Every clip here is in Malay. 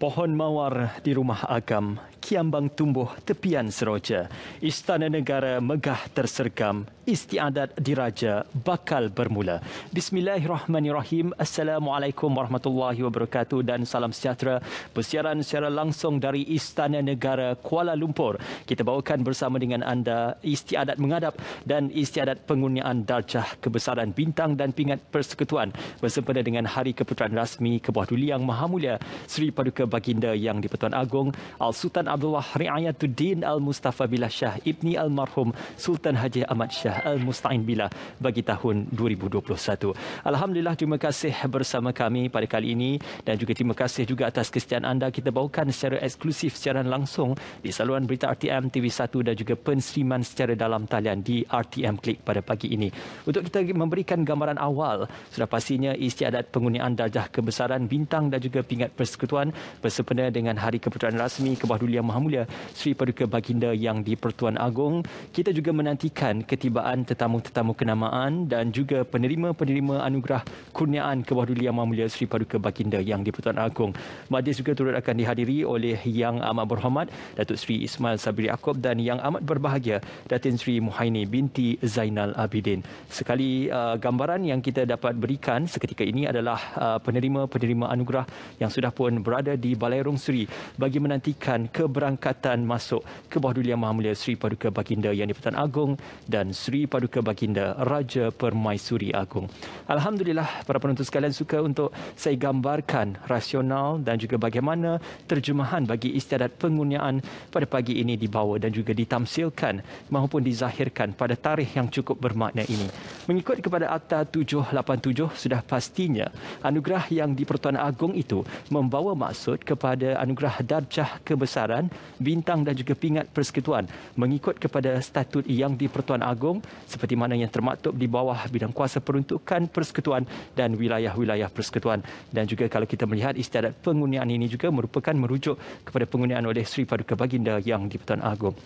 Pohon mawar di rumah agam, kiambang tumbuh tepian seroja. Istana negara megah tersergam, istiadat diraja bakal bermula. Bismillahirrahmanirrahim. Assalamualaikum warahmatullahi wabarakatuh dan salam sejahtera. Bersiaran secara langsung dari Istana Negara Kuala Lumpur. Kita bawakan bersama dengan anda istiadat menghadap dan istiadat pengurniaan darjah kebesaran bintang dan pingat persekutuan bersempena dengan Hari Keputeraan Rasmi ke bawah Duli Yang Maha Mulia Seri Paduka Baginda Yang di-Pertuan Agong Al-Sultan Abdullah Riayatuddin Al-Mustafa Billah Shah Ibni Almarhum Sultan Haji Ahmad Shah Al-Musta'in Billah bagi tahun 2021. Alhamdulillah, terima kasih bersama kami pada kali ini dan juga terima kasih juga atas kesetiaan anda. Kita bawakan secara eksklusif siaran langsung di saluran berita RTM TV1 dan juga penstreaman secara dalam talian di RTM Klik pada pagi ini. Untuk kita memberikan gambaran awal, sudah pastinya istiadat pengurniaan darjah kebesaran bintang dan juga pingat persekutuan bersempena dengan Hari Keputeraan Rasmi ke bawah Duli Yang Maha Mulia Seri Paduka Baginda Yang di-Pertuan Agong. Kita juga menantikan ketibaan tetamu-tetamu kenamaan dan juga penerima-penerima anugerah kurniaan ke bawah Duli Yang Maha Mulia Seri Paduka Baginda Yang di-Pertuan Agong. Majlis juga turut akan dihadiri oleh Yang Amat Berhormat Datuk Seri Ismail Sabri Yaakob dan Yang Amat Berbahagia Datin Seri Muhaini binti Zainal Abidin. Sekali gambaran yang kita dapat berikan seketika ini adalah penerima-penerima anugerah yang sudah pun berada di Balai Rong Seri bagi menantikan keberangkatan masuk ke bawah Duli Yang Maha Mulia Seri Paduka Baginda Yang di-Pertuan Agong dan Seri Paduka Baginda Raja Permaisuri Agong. Alhamdulillah, para penonton sekalian, suka untuk saya gambarkan rasional dan juga bagaimana terjemahan bagi istiadat pengurniaan pada pagi ini dibawa dan juga ditamsilkan maupun dizahirkan pada tarikh yang cukup bermakna ini. Mengikut kepada Akta 787, sudah pastinya anugerah yang di-Pertuan Agong itu membawa maksud kepada anugerah darjah kebesaran, bintang dan juga pingat persekutuan mengikut kepada statut yang di-Pertuan Agong seperti mana yang termaktub di bawah bidang kuasa peruntukan persekutuan dan wilayah-wilayah persekutuan. Dan juga kalau kita melihat istiadat pengurniaan ini juga merupakan merujuk kepada pengurniaan oleh Seri Paduka Baginda Yang di-Pertuan Agong.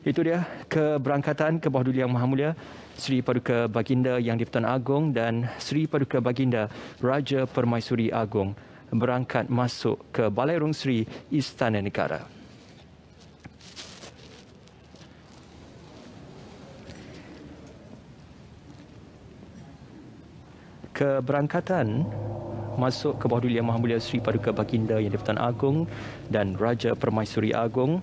Itu dia keberangkatan ke bawah Duli Yang Maha Mulia Seri Paduka Baginda Yang di-Pertuan Agong dan Seri Paduka Baginda Raja Permaisuri Agong berangkat masuk ke Balai Rong Seri Istana Negara. Keberangkatan masuk ke bawah Duli Yang Maha Mulia Seri Paduka Baginda Yang di-Pertuan Agong dan Raja Permaisuri Agong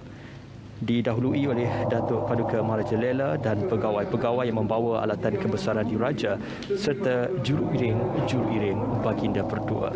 didahului oleh Datuk Paduka Maharaja Lela dan pegawai-pegawai yang membawa alatan kebesaran diraja serta juru-iring Baginda Berdua.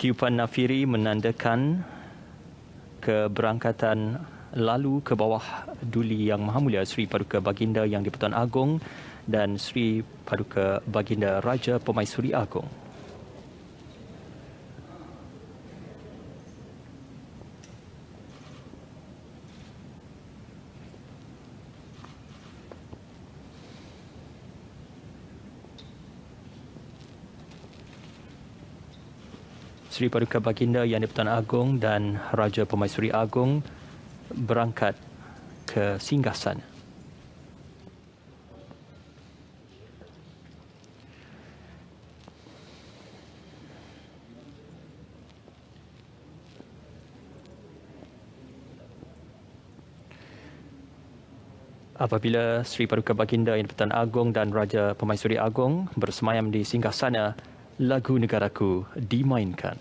Tiupan nafiri menandakan keberangkatan lalu ke bawah Duli Yang Maha Mulia Seri Paduka Baginda Yang di-Pertuan Agong dan Seri Paduka Baginda Raja Permaisuri Agong. Seri Paduka Baginda Yang di-Pertuan Agong dan Raja Permaisuri Agong berangkat ke singgasana. Apabila Seri Paduka Baginda Yang di-Pertuan Agong dan Raja Permaisuri Agong bersemayam di singgasana, lagu negaraku dimainkan.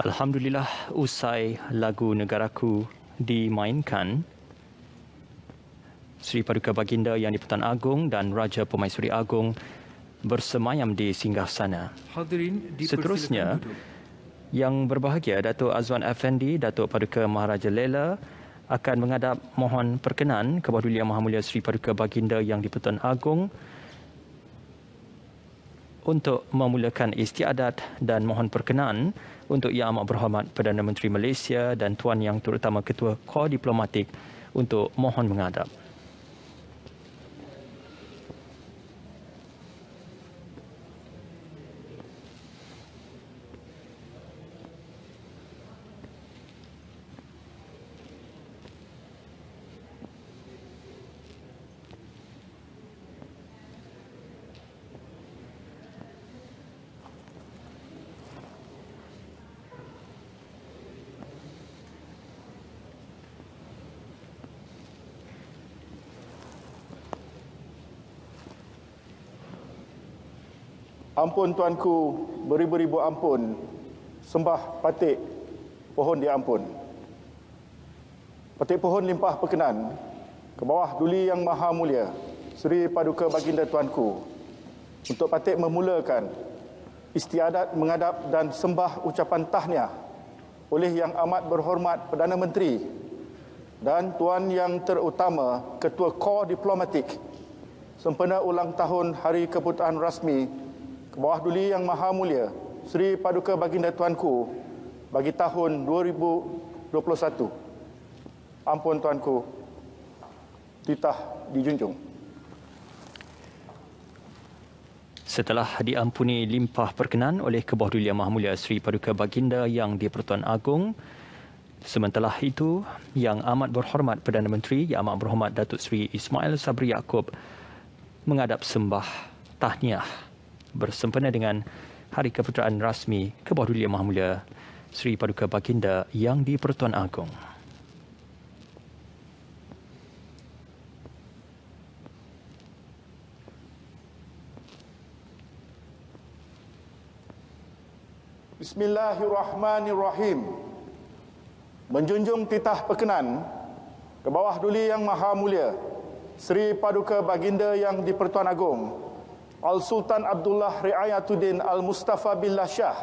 Alhamdulillah, usai lagu Negaraku dimainkan, Seri Paduka Baginda Yang di-Pertuan Agong dan Raja Permaisuri Agong bersemayam di singgahsana. Seterusnya, yang berbahagia Datuk Azwan Effendi, Datuk Paduka Maharaja Lela akan menghadap mohon perkenan ke bawah Duli Yang Maha Mulia Seri Paduka Baginda Yang di-Pertuan Agong untuk memulakan istiadat dan mohon perkenan untuk Yang Amat Berhormat Perdana Menteri Malaysia dan Tuan Yang Terutama Ketua Kor Diplomatik untuk mohon menghadap. Ampun tuanku, beribu-ribu ampun, sembah patik pohon diampun. Patik pohon limpah perkenan ke bawah Duli Yang Maha Mulia Seri Paduka Baginda tuanku untuk patik memulakan istiadat menghadap dan sembah ucapan tahniah oleh Yang Amat Berhormat Perdana Menteri dan Tuan Yang Terutama Ketua Kor Diplomatik sempena ulang tahun Hari Keputusan Rasmi ke bawah Duli Yang Maha Mulia Seri Paduka Baginda tuanku bagi tahun 2021. Ampun tuanku, titah dijunjung. Setelah diampuni limpah perkenan oleh ke bawah Duli Yang Maha Mulia Seri Paduka Baginda Yang di-Pertuan Agong, sementara itu Yang Amat Berhormat Perdana Menteri Yang Amat Berhormat Datuk Seri Ismail Sabri Yaakob menghadap sembah tahniah bersempena dengan Hari Keputeraan Rasmi ke bawah Duli Yang Maha Mulia Seri Paduka Baginda Yang di-Pertuan Agong. Bismillahirrahmanirrahim. Menjunjung titah perkenan ke bawah Duli Yang Maha Mulia Seri Paduka Baginda Yang di-Pertuan Agong Al-Sultan Abdullah Riayatuddin Al-Mustafa Billah Shah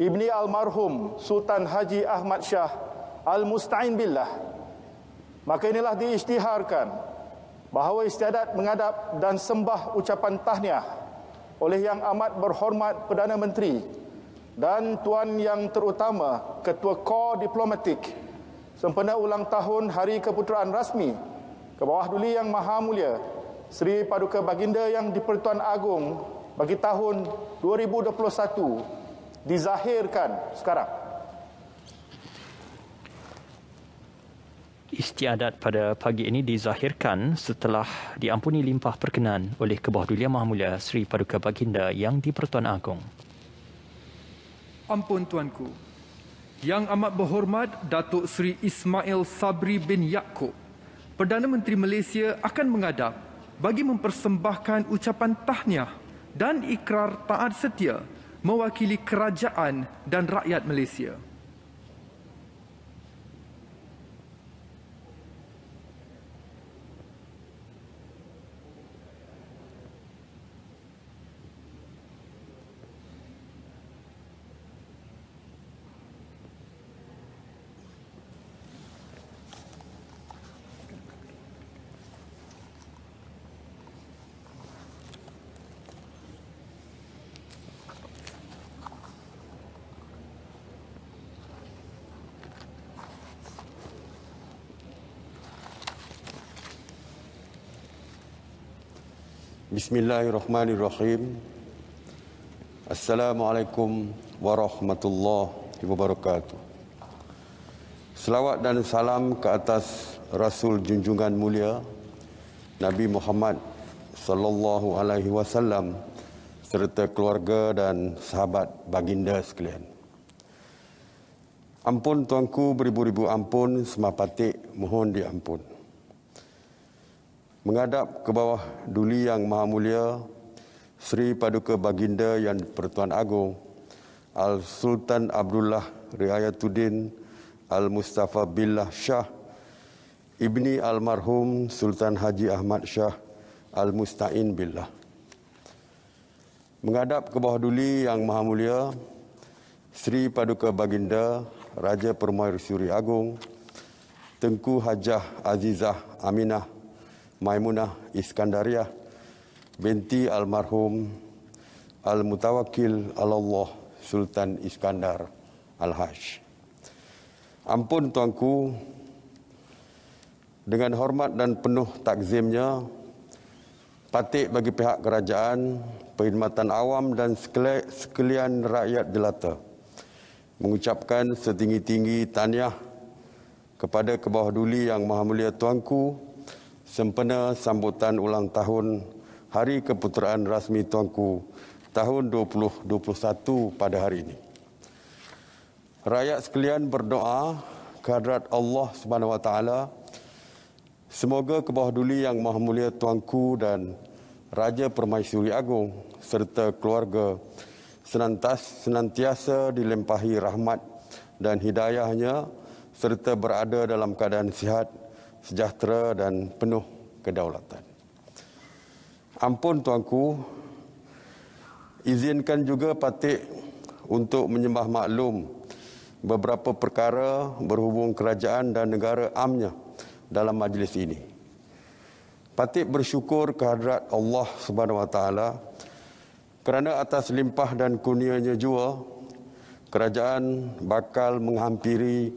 Ibni Almarhum Sultan Haji Ahmad Shah Al-Musta'in Billah. Maka inilah diisytiharkan bahawa istiadat menghadap dan sembah ucapan tahniah oleh Yang Amat Berhormat Perdana Menteri dan Tuan Yang Terutama Ketua Kor Diplomatik sempena ulang tahun Hari Keputeraan Rasmi ke bawah Duli Yang Maha Mulia Seri Paduka Baginda Yang di-Pertuan Agong bagi tahun 2021 dizahirkan sekarang. Istiadat pada pagi ini dizahirkan setelah diampuni limpah perkenan oleh ke bawah Duli Yang Maha Mulia Seri Paduka Baginda Yang di-Pertuan Agong. Ampun tuanku, Yang Amat Berhormat Datuk Seri Ismail Sabri bin Yaakob, Perdana Menteri Malaysia akan menghadap bagi mempersembahkan ucapan tahniah dan ikrar taat setia mewakili kerajaan dan rakyat Malaysia. Bismillahirrahmanirrahim. Assalamualaikum warahmatullahi wabarakatuh. Selawat dan salam ke atas Rasul junjungan mulia Nabi Muhammad sallallahu alaihi wasallam serta keluarga dan sahabat baginda sekalian. Ampun tuanku, beribu-ribu ampun, sembah patik mohon diampun. Menghadap ke bawah Duli Yang Maha Mulia Seri Paduka Baginda Yang di-Pertuan Agong Al-Sultan Abdullah Riayatuddin Al-Mustafa Billah Shah, Ibni Almarhum Sultan Haji Ahmad Shah Al-Musta'in Billah. Menghadap ke bawah duli Yang Maha Mulia Sri Paduka Baginda Raja Permaisuri Agong Tengku Hajah Azizah Aminah Maimunah Iskandariah binti Almarhum Al-Mutawakil Allah Sultan Iskandar Al-Hajj. Ampun tuanku, dengan hormat dan penuh takzimnya, patut bagi pihak kerajaan, perkhidmatan awam dan sekalian rakyat jelata mengucapkan setinggi-tinggi tahniah kepada ke bawah duli Yang Maha Mulia tuanku sempena sambutan ulang tahun Hari Keputeraan Rasmi tuanku tahun 2021 pada hari ini. Rakyat sekalian berdoa kehadrat Allah Subhanahu Wa Taala semoga ke bawah duli Yang Maha Mulia tuanku dan Raja Permaisuri Agong serta keluarga senantiasa dilimpahi rahmat dan hidayahnya serta berada dalam keadaan sihat, sejahtera dan penuh kedaulatan. Ampun tuanku, izinkan juga patut untuk menyembah maklum beberapa perkara berhubung kerajaan dan negara amnya dalam majlis ini. Patut bersyukur kehadrat Allah Subhanahu Wa Taala kerana atas limpah dan kurnianya jua, kerajaan bakal menghampiri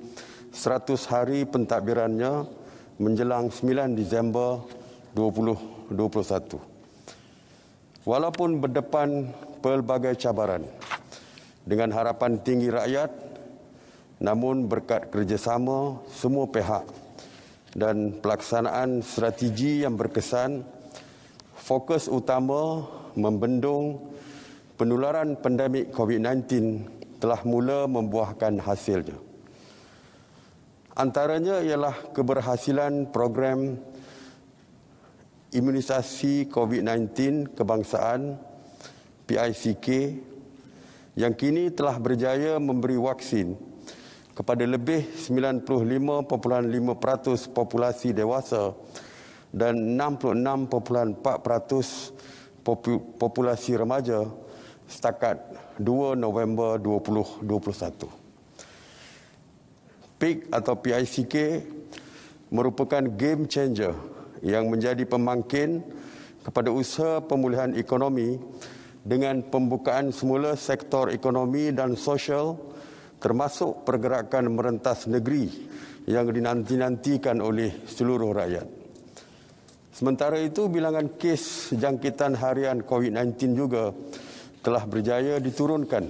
100 hari pentadbirannya menjelang 9 Disember 2021. Walaupun berdepan pelbagai cabaran, dengan harapan tinggi rakyat, namun berkat kerjasama semua pihak dan pelaksanaan strategi yang berkesan, fokus utama membendung penularan pandemik COVID-19 telah mula membuahkan hasilnya. Antaranya ialah keberhasilan program imunisasi COVID-19 kebangsaan PICK yang kini telah berjaya memberi vaksin kepada lebih 95.5% populasi dewasa dan 66.4% populasi remaja setakat 2 November 2021. PIK atau PICK merupakan game changer yang menjadi pembangkit kepada usaha pemulihan ekonomi dengan pembukaan semula sektor ekonomi dan sosial termasuk pergerakan merentas negeri yang dinanti-nantikan oleh seluruh rakyat. Sementara itu, bilangan kes jangkitan harian COVID-19 juga telah berjaya diturunkan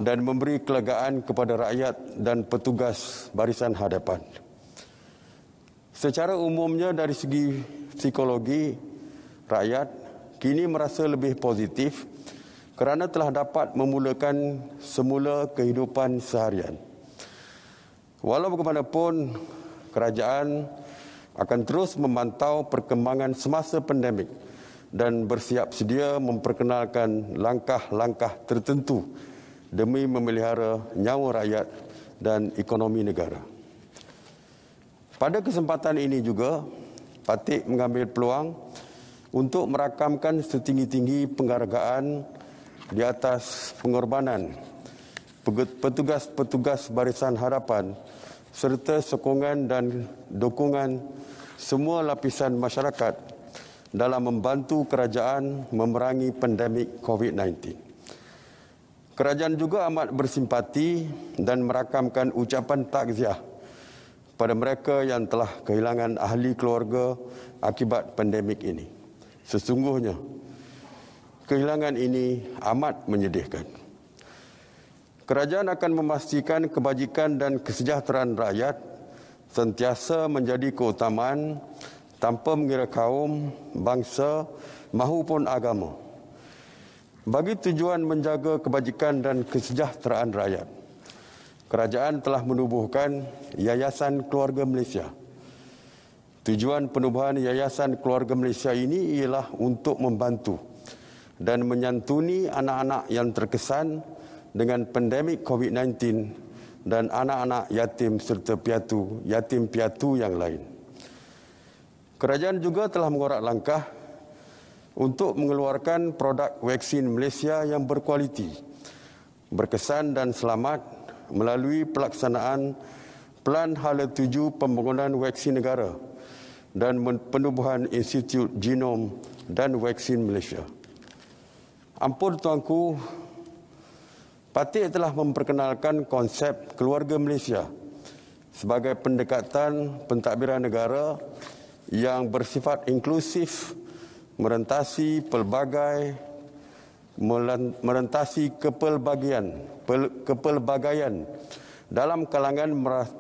dan memberi kelegaan kepada rakyat dan petugas barisan hadapan. Secara umumnya dari segi psikologi, rakyat kini merasa lebih positif kerana telah dapat memulakan semula kehidupan seharian. Walau bagaimanapun, kerajaan akan terus memantau perkembangan semasa pandemik dan bersiap sedia memperkenalkan langkah-langkah tertentu demi memelihara nyawa rakyat dan ekonomi negara. Pada kesempatan ini juga, patut mengambil peluang untuk merakamkan setinggi-tinggi penghargaan di atas pengorbanan petugas-petugas barisan hadapan serta sokongan dan dukungan semua lapisan masyarakat dalam membantu kerajaan memerangi pandemik COVID-19. Kerajaan juga amat bersimpati dan merakamkan ucapan takziah pada mereka yang telah kehilangan ahli keluarga akibat pandemik ini. Sesungguhnya, kehilangan ini amat menyedihkan. Kerajaan akan memastikan kebajikan dan kesejahteraan rakyat sentiasa menjadi keutamaan tanpa mengira kaum, bangsa maupun agama. Bagi tujuan menjaga kebajikan dan kesejahteraan rakyat, kerajaan telah menubuhkan Yayasan Keluarga Malaysia. Tujuan penubuhan Yayasan Keluarga Malaysia ini ialah untuk membantu dan menyantuni anak-anak yang terkesan dengan pandemik COVID-19 dan anak-anak yatim serta yatim piatu yang lain. Kerajaan juga telah mengorak langkah untuk mengeluarkan produk vaksin Malaysia yang berkualiti, berkesan dan selamat melalui pelaksanaan Pelan Hala 7 Pembangunan Vaksin Negara dan Penubuhan Institut Genom dan Vaksin Malaysia. Ampun tuanku, Patik telah memperkenalkan konsep keluarga Malaysia sebagai pendekatan pentadbiran negara yang bersifat inklusif, merentasi kepelbagaian dalam kalangan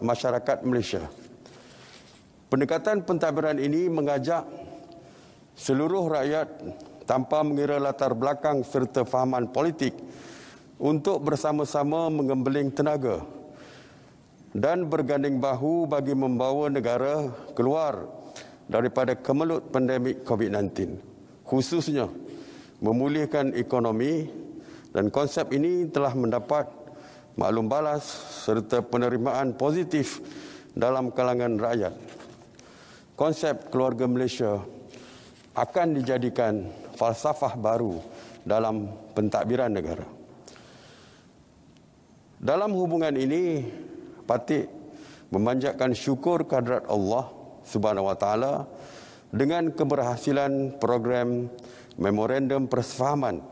masyarakat Malaysia. Pendekatan pentadbiran ini mengajak seluruh rakyat tanpa mengira latar belakang serta fahaman politik untuk bersama-sama mengembeling tenaga dan berganding bahu bagi membawa negara keluar daripada kemelut pandemik COVID-19, khususnya memulihkan ekonomi, dan konsep ini telah mendapat maklum balas serta penerimaan positif dalam kalangan rakyat. Konsep keluarga Malaysia akan dijadikan falsafah baru dalam pentadbiran negara. Dalam hubungan ini, Patik memanjatkan syukur kehadrat Allah Subhanahu Wa Taala dengan keberhasilan program Memorandum Persefahaman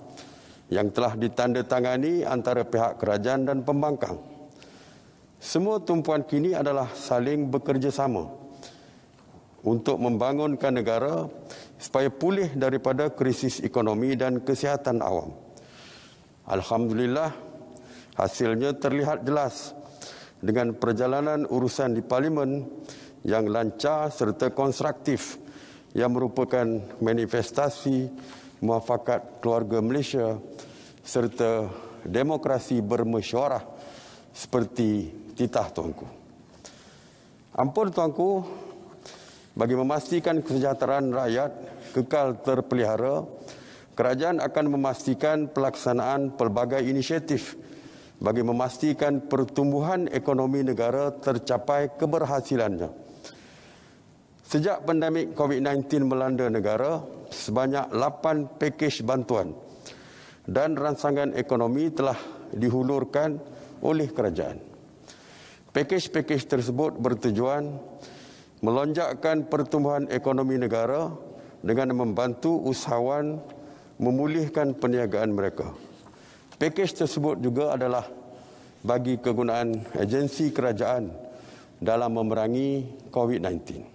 yang telah ditandatangani antara pihak kerajaan dan pembangkang. Semua tumpuan kini adalah saling bekerjasama untuk membangunkan negara supaya pulih daripada krisis ekonomi dan kesihatan awam. Alhamdulillah, hasilnya terlihat jelas dengan perjalanan urusan di Parlimen yang lancar serta konstruktif yang merupakan manifestasi muafakat keluarga Malaysia serta demokrasi bermesyuarah seperti titah tuanku. Ampun tuanku, bagi memastikan kesejahteraan rakyat kekal terpelihara, kerajaan akan memastikan pelaksanaan pelbagai inisiatif bagi memastikan pertumbuhan ekonomi negara tercapai keberhasilannya. Sejak pandemik COVID-19 melanda negara, sebanyak 8 pakej bantuan dan rangsangan ekonomi telah dihulurkan oleh kerajaan. Pakej-pakej tersebut bertujuan melonjakkan pertumbuhan ekonomi negara dengan membantu usahawan memulihkan perniagaan mereka. Pakej tersebut juga adalah bagi kegunaan agensi kerajaan dalam memerangi COVID-19.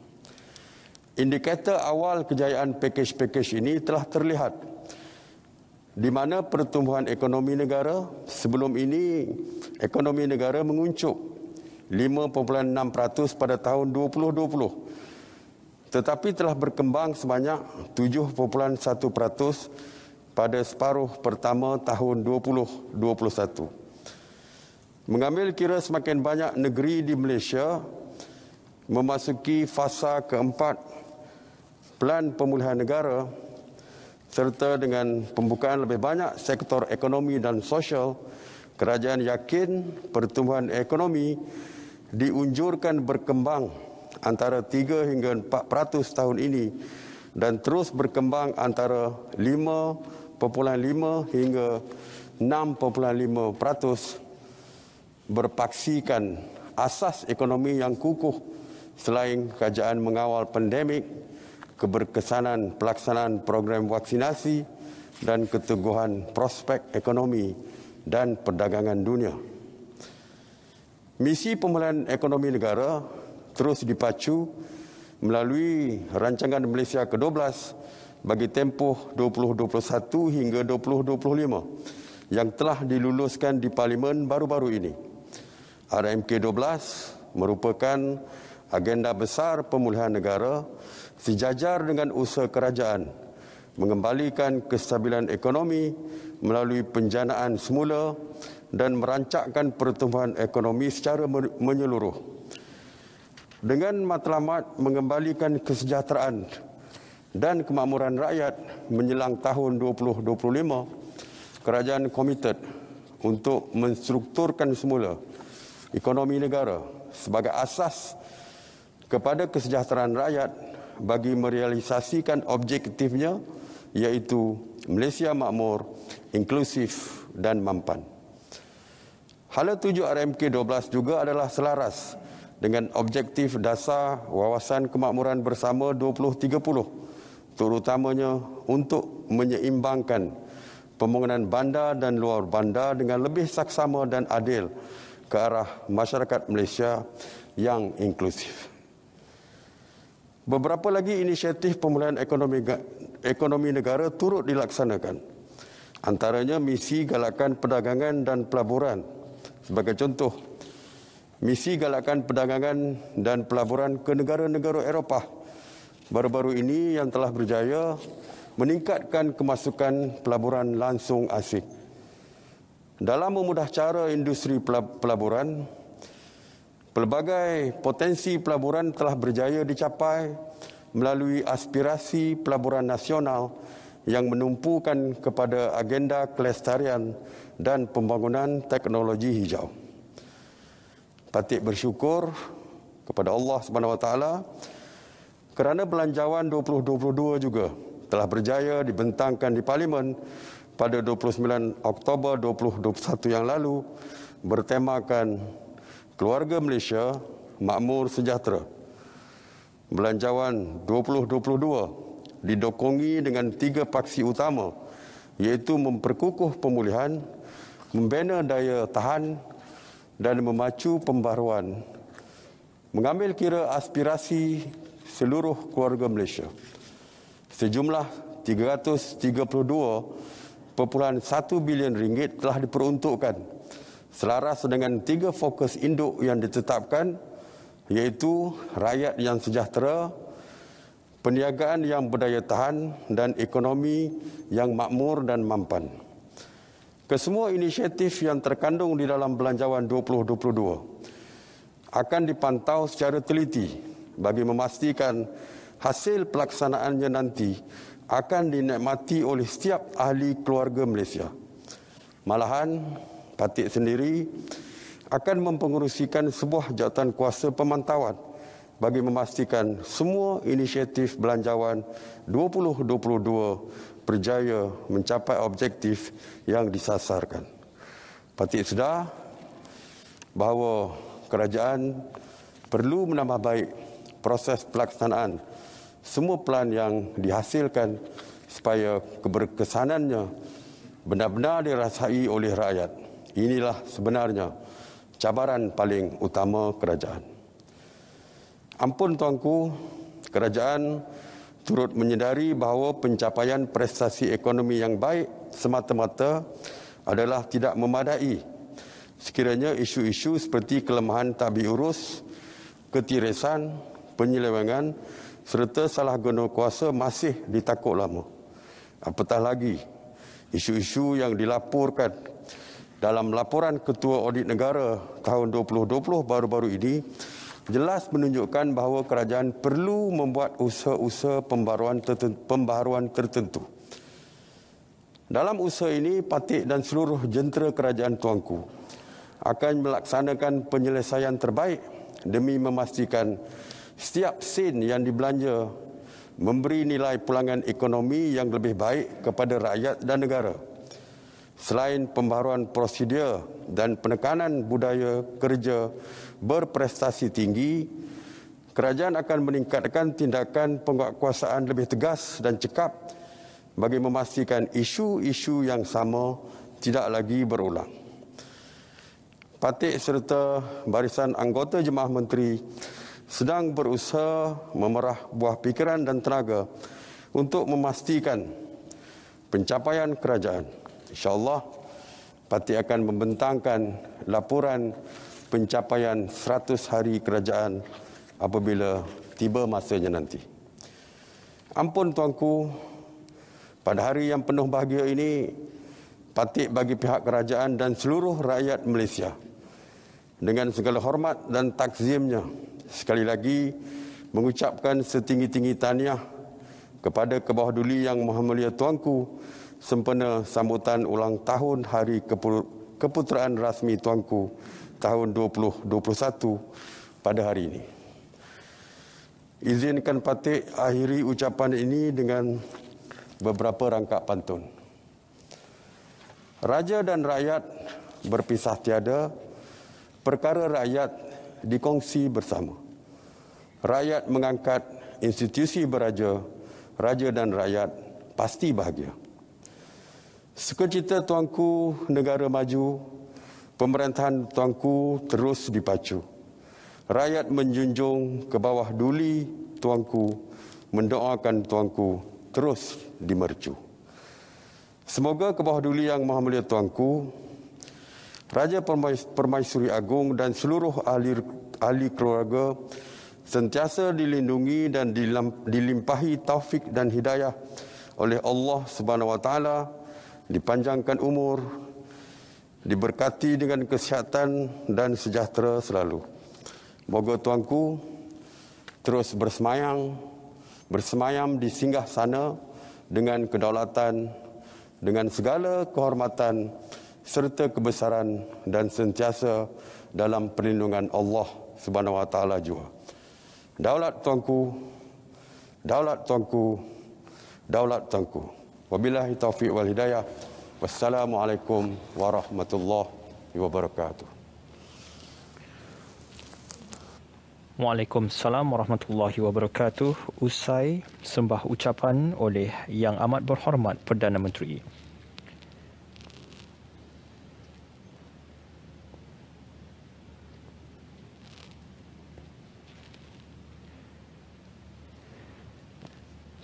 Indikator awal kejayaan pakej-pakej ini telah terlihat di mana pertumbuhan ekonomi negara sebelum ini ekonomi negara menguncuk 5.6% pada tahun 2020 tetapi telah berkembang sebanyak 7.1% pada separuh pertama tahun 2021. Mengambil kira semakin banyak negeri di Malaysia memasuki fasa keempat Pelan Pemulihan Negara serta dengan pembukaan lebih banyak sektor ekonomi dan sosial, kerajaan yakin pertumbuhan ekonomi diunjurkan berkembang antara 3 hingga 4% tahun ini dan terus berkembang antara 5.5 hingga 6.5% berpaksikan asas ekonomi yang kukuh selain kerajaan mengawal pandemik, keberkesanan pelaksanaan program vaksinasi dan keteguhan prospek ekonomi dan perdagangan dunia. Misi pemulihan ekonomi negara terus dipacu melalui rancangan Malaysia ke-12 bagi tempoh 2021 hingga 2025 yang telah diluluskan di Parlimen baru-baru ini. RMK 12 merupakan agenda besar pemulihan negara sejajar dengan usaha kerajaan mengembalikan kestabilan ekonomi melalui penjanaan semula dan merancangkan pertumbuhan ekonomi secara menyeluruh. Dengan matlamat mengembalikan kesejahteraan dan kemakmuran rakyat menjelang tahun 2025, kerajaan komited untuk menstrukturkan semula ekonomi negara sebagai asas kepada kesejahteraan rakyat bagi merealisasikan objektifnya, iaitu Malaysia makmur, inklusif dan mampan. Hala tuju RMK 12 juga adalah selaras dengan objektif dasar Wawasan Kemakmuran Bersama 2030, terutamanya untuk menyeimbangkan pembangunan bandar dan luar bandar dengan lebih saksama dan adil ke arah masyarakat Malaysia yang inklusif. Beberapa lagi inisiatif pemulihan ekonomi negara turut dilaksanakan. Antaranya misi galakan perdagangan dan pelaburan. Sebagai contoh, misi galakan perdagangan dan pelaburan ke negara-negara Eropah baru-baru ini yang telah berjaya meningkatkan kemasukan pelaburan langsung asing. Dalam memudah cara industri pelaburan, pelbagai potensi pelaburan telah berjaya dicapai melalui aspirasi pelaburan nasional yang menumpukan kepada agenda kelestarian dan pembangunan teknologi hijau. Patut bersyukur kepada Allah SWT kerana Belanjawan 2022 juga telah berjaya dibentangkan di Parlimen pada 29 Oktober 2021 yang lalu bertemakan Keluarga Malaysia Makmur Sejahtera. Belanjawan 2022 didokongi dengan 3 paksi utama, iaitu memperkukuh pemulihan, membina daya tahan dan memacu pembaharuan, mengambil kira aspirasi seluruh keluarga Malaysia. Sejumlah 332.1 bilion ringgit telah diperuntukkan selaras dengan 3 fokus induk yang ditetapkan, iaitu rakyat yang sejahtera, perniagaan yang berdaya tahan dan ekonomi yang makmur dan mampan. Kesemua inisiatif yang terkandung di dalam Belanjawan 2022 akan dipantau secara teliti bagi memastikan hasil pelaksanaannya nanti akan dinikmati oleh setiap ahli keluarga Malaysia. Malahan, Patik sendiri akan mempengerusikan sebuah jawatan kuasa pemantauan bagi memastikan semua inisiatif Belanjawan 2022 berjaya mencapai objektif yang disasarkan. Patik sedar bahawa kerajaan perlu menambah baik proses pelaksanaan semua pelan yang dihasilkan supaya keberkesanannya benar-benar dirasai oleh rakyat. Inilah sebenarnya cabaran paling utama kerajaan. Ampun tuanku, kerajaan turut menyedari bahawa pencapaian prestasi ekonomi yang baik semata-mata adalah tidak memadai sekiranya isu-isu seperti kelemahan tadbir urus, ketirisan, penyelewengan serta salah guna kuasa masih ditakut lama. Apatah lagi isu-isu yang dilaporkan dalam laporan Ketua Audit Negara tahun 2020 baru-baru ini jelas menunjukkan bahawa kerajaan perlu membuat usaha-usaha pembaharuan tertentu. Dalam usaha ini, Patik dan seluruh jentera kerajaan tuanku akan melaksanakan penyelesaian terbaik demi memastikan setiap sen yang dibelanja memberi nilai pulangan ekonomi yang lebih baik kepada rakyat dan negara. Selain pembaharuan prosedur dan penekanan budaya kerja berprestasi tinggi, kerajaan akan meningkatkan tindakan penguatkuasaan lebih tegas dan cekap bagi memastikan isu-isu yang sama tidak lagi berulang. Patik serta barisan anggota Jemaah Menteri sedang berusaha memerah buah fikiran dan tenaga untuk memastikan pencapaian kerajaan. InsyaAllah, Patik akan membentangkan laporan pencapaian 100 hari kerajaan apabila tiba masanya nanti. Ampun tuanku, pada hari yang penuh bahagia ini, Patik bagi pihak kerajaan dan seluruh rakyat Malaysia dengan segala hormat dan takzimnya sekali lagi mengucapkan setinggi-tinggi tahniah kepada Kebawah Duli Yang Maha Mulia Tuanku sempena sambutan ulang tahun Hari keputeraan rasmi Tuanku tahun 2021 pada hari ini. Izinkan Patik akhiri ucapan ini dengan beberapa rangkap pantun. Raja dan rakyat berpisah tiada, perkara rakyat dikongsi bersama. Rakyat mengangkat institusi beraja, raja dan rakyat pasti bahagia. Sukacita Tuanku negara maju, pemerintahan Tuanku terus dipacu. Rakyat menjunjung ke bawah duli Tuanku, mendoakan Tuanku terus dimercu. Semoga ke bawah duli Yang Maha Mulia Tuanku, Raja Permaisuri Agung dan seluruh ahli keluarga sentiasa dilindungi dan dilimpahi taufik dan hidayah oleh Allah Subhanahu Wa Taala, dipanjangkan umur, diberkati dengan kesihatan dan sejahtera selalu. Moga Tuanku terus bersemayam di singgah sana dengan kedaulatan, dengan segala kehormatan serta kebesaran dan sentiasa dalam perlindungan Allah Subhanahu Wa Taala jua. Daulat Tuanku, daulat Tuanku, daulat Tuanku. Wabillahi taufiq wal hidayah. Wassalamualaikum warahmatullahi wabarakatuh. Waalaikumsalam warahmatullahi wabarakatuh. Usai sembah ucapan oleh Yang Amat Berhormat Perdana Menteri.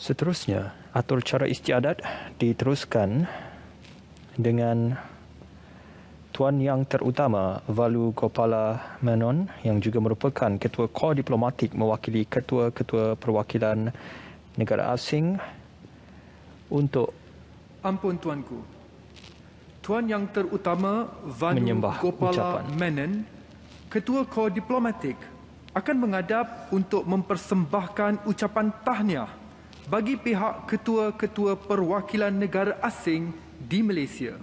Seterusnya, atur cara istiadat diteruskan dengan Tuan Yang Terutama Valu Gopala Menon yang juga merupakan Ketua Kor Diplomatik mewakili ketua-ketua perwakilan negara asing untuk Ampun Tuanku. Tuan Yang Terutama Valu Gopala Menon, Ketua Kor Diplomatik, akan menghadap untuk mempersembahkan ucapan tahniah bagi pihak ketua-ketua perwakilan negara asing di Malaysia.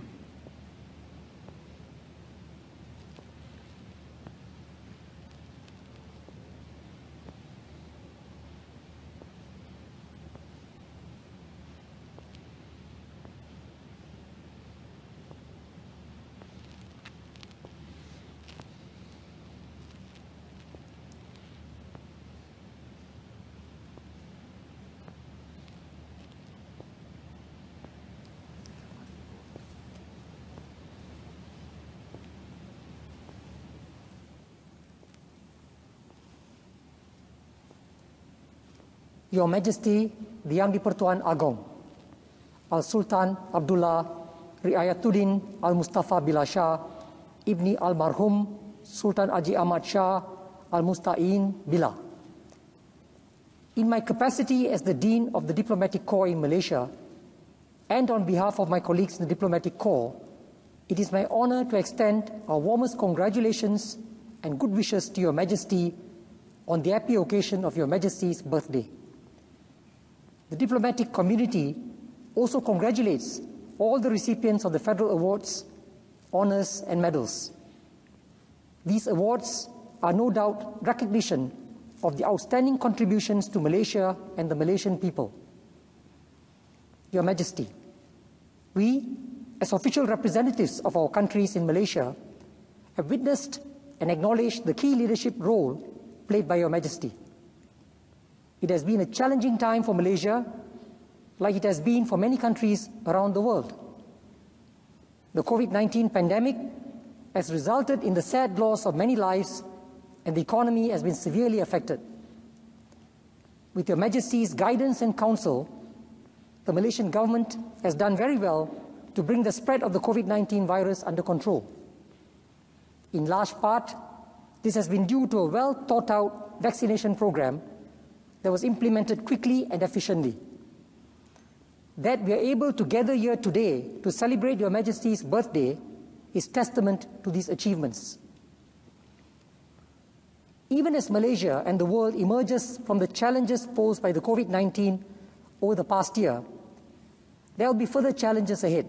Your Majesty, the Yang di-Pertuan Agong, Al-Sultan Abdullah Riayatuddin Al-Mustafa Billah Shah, Ibni Almarhum Sultan Haji Ahmad Shah Al-Musta'in Billah. In my capacity as the Dean of the Diplomatic Corps in Malaysia, and on behalf of my colleagues in the Diplomatic Corps, it is my honor to extend our warmest congratulations and good wishes to Your Majesty on the happy occasion of Your Majesty's birthday. The diplomatic community also congratulates all the recipients of the federal awards, honors, and medals. These awards are no doubt recognition of the outstanding contributions to Malaysia and the Malaysian people. Your Majesty, we, as official representatives of our countries in Malaysia, have witnessed and acknowledged the key leadership role played by Your Majesty. It has been a challenging time for Malaysia, like it has been for many countries around the world. The COVID-19 pandemic has resulted in the sad loss of many lives, and the economy has been severely affected. With Your Majesty's guidance and counsel, the Malaysian government has done very well to bring the spread of the COVID-19 virus under control. In large part, this has been due to a well-thought-out vaccination program that was implemented quickly and efficiently. That we are able to gather here today to celebrate Your Majesty's birthday is testament to these achievements. Even as Malaysia and the world emerges from the challenges posed by the COVID-19 over the past year, there will be further challenges ahead.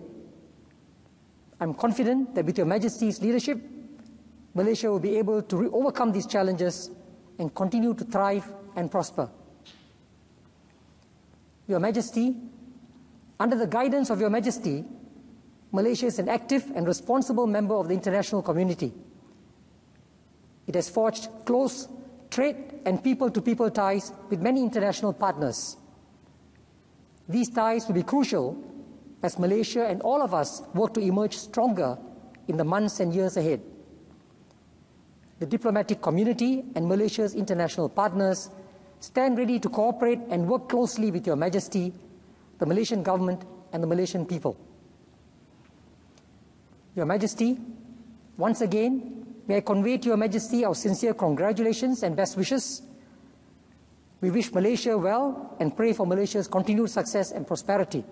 I'm confident that with Your Majesty's leadership, Malaysia will be able to overcome these challenges and continue to thrive and prosper. Your Majesty, under the guidance of Your Majesty, Malaysia is an active and responsible member of the international community. It has forged close trade and people-to-people ties with many international partners. These ties will be crucial as Malaysia and all of us work to emerge stronger in the months and years ahead. The diplomatic community and Malaysia's international partners stand ready to cooperate and work closely with Your Majesty, the Malaysian government, and the Malaysian people. Your Majesty, once again, may I convey to Your Majesty our sincere congratulations and best wishes. We wish Malaysia well and pray for Malaysia's continued success and prosperity.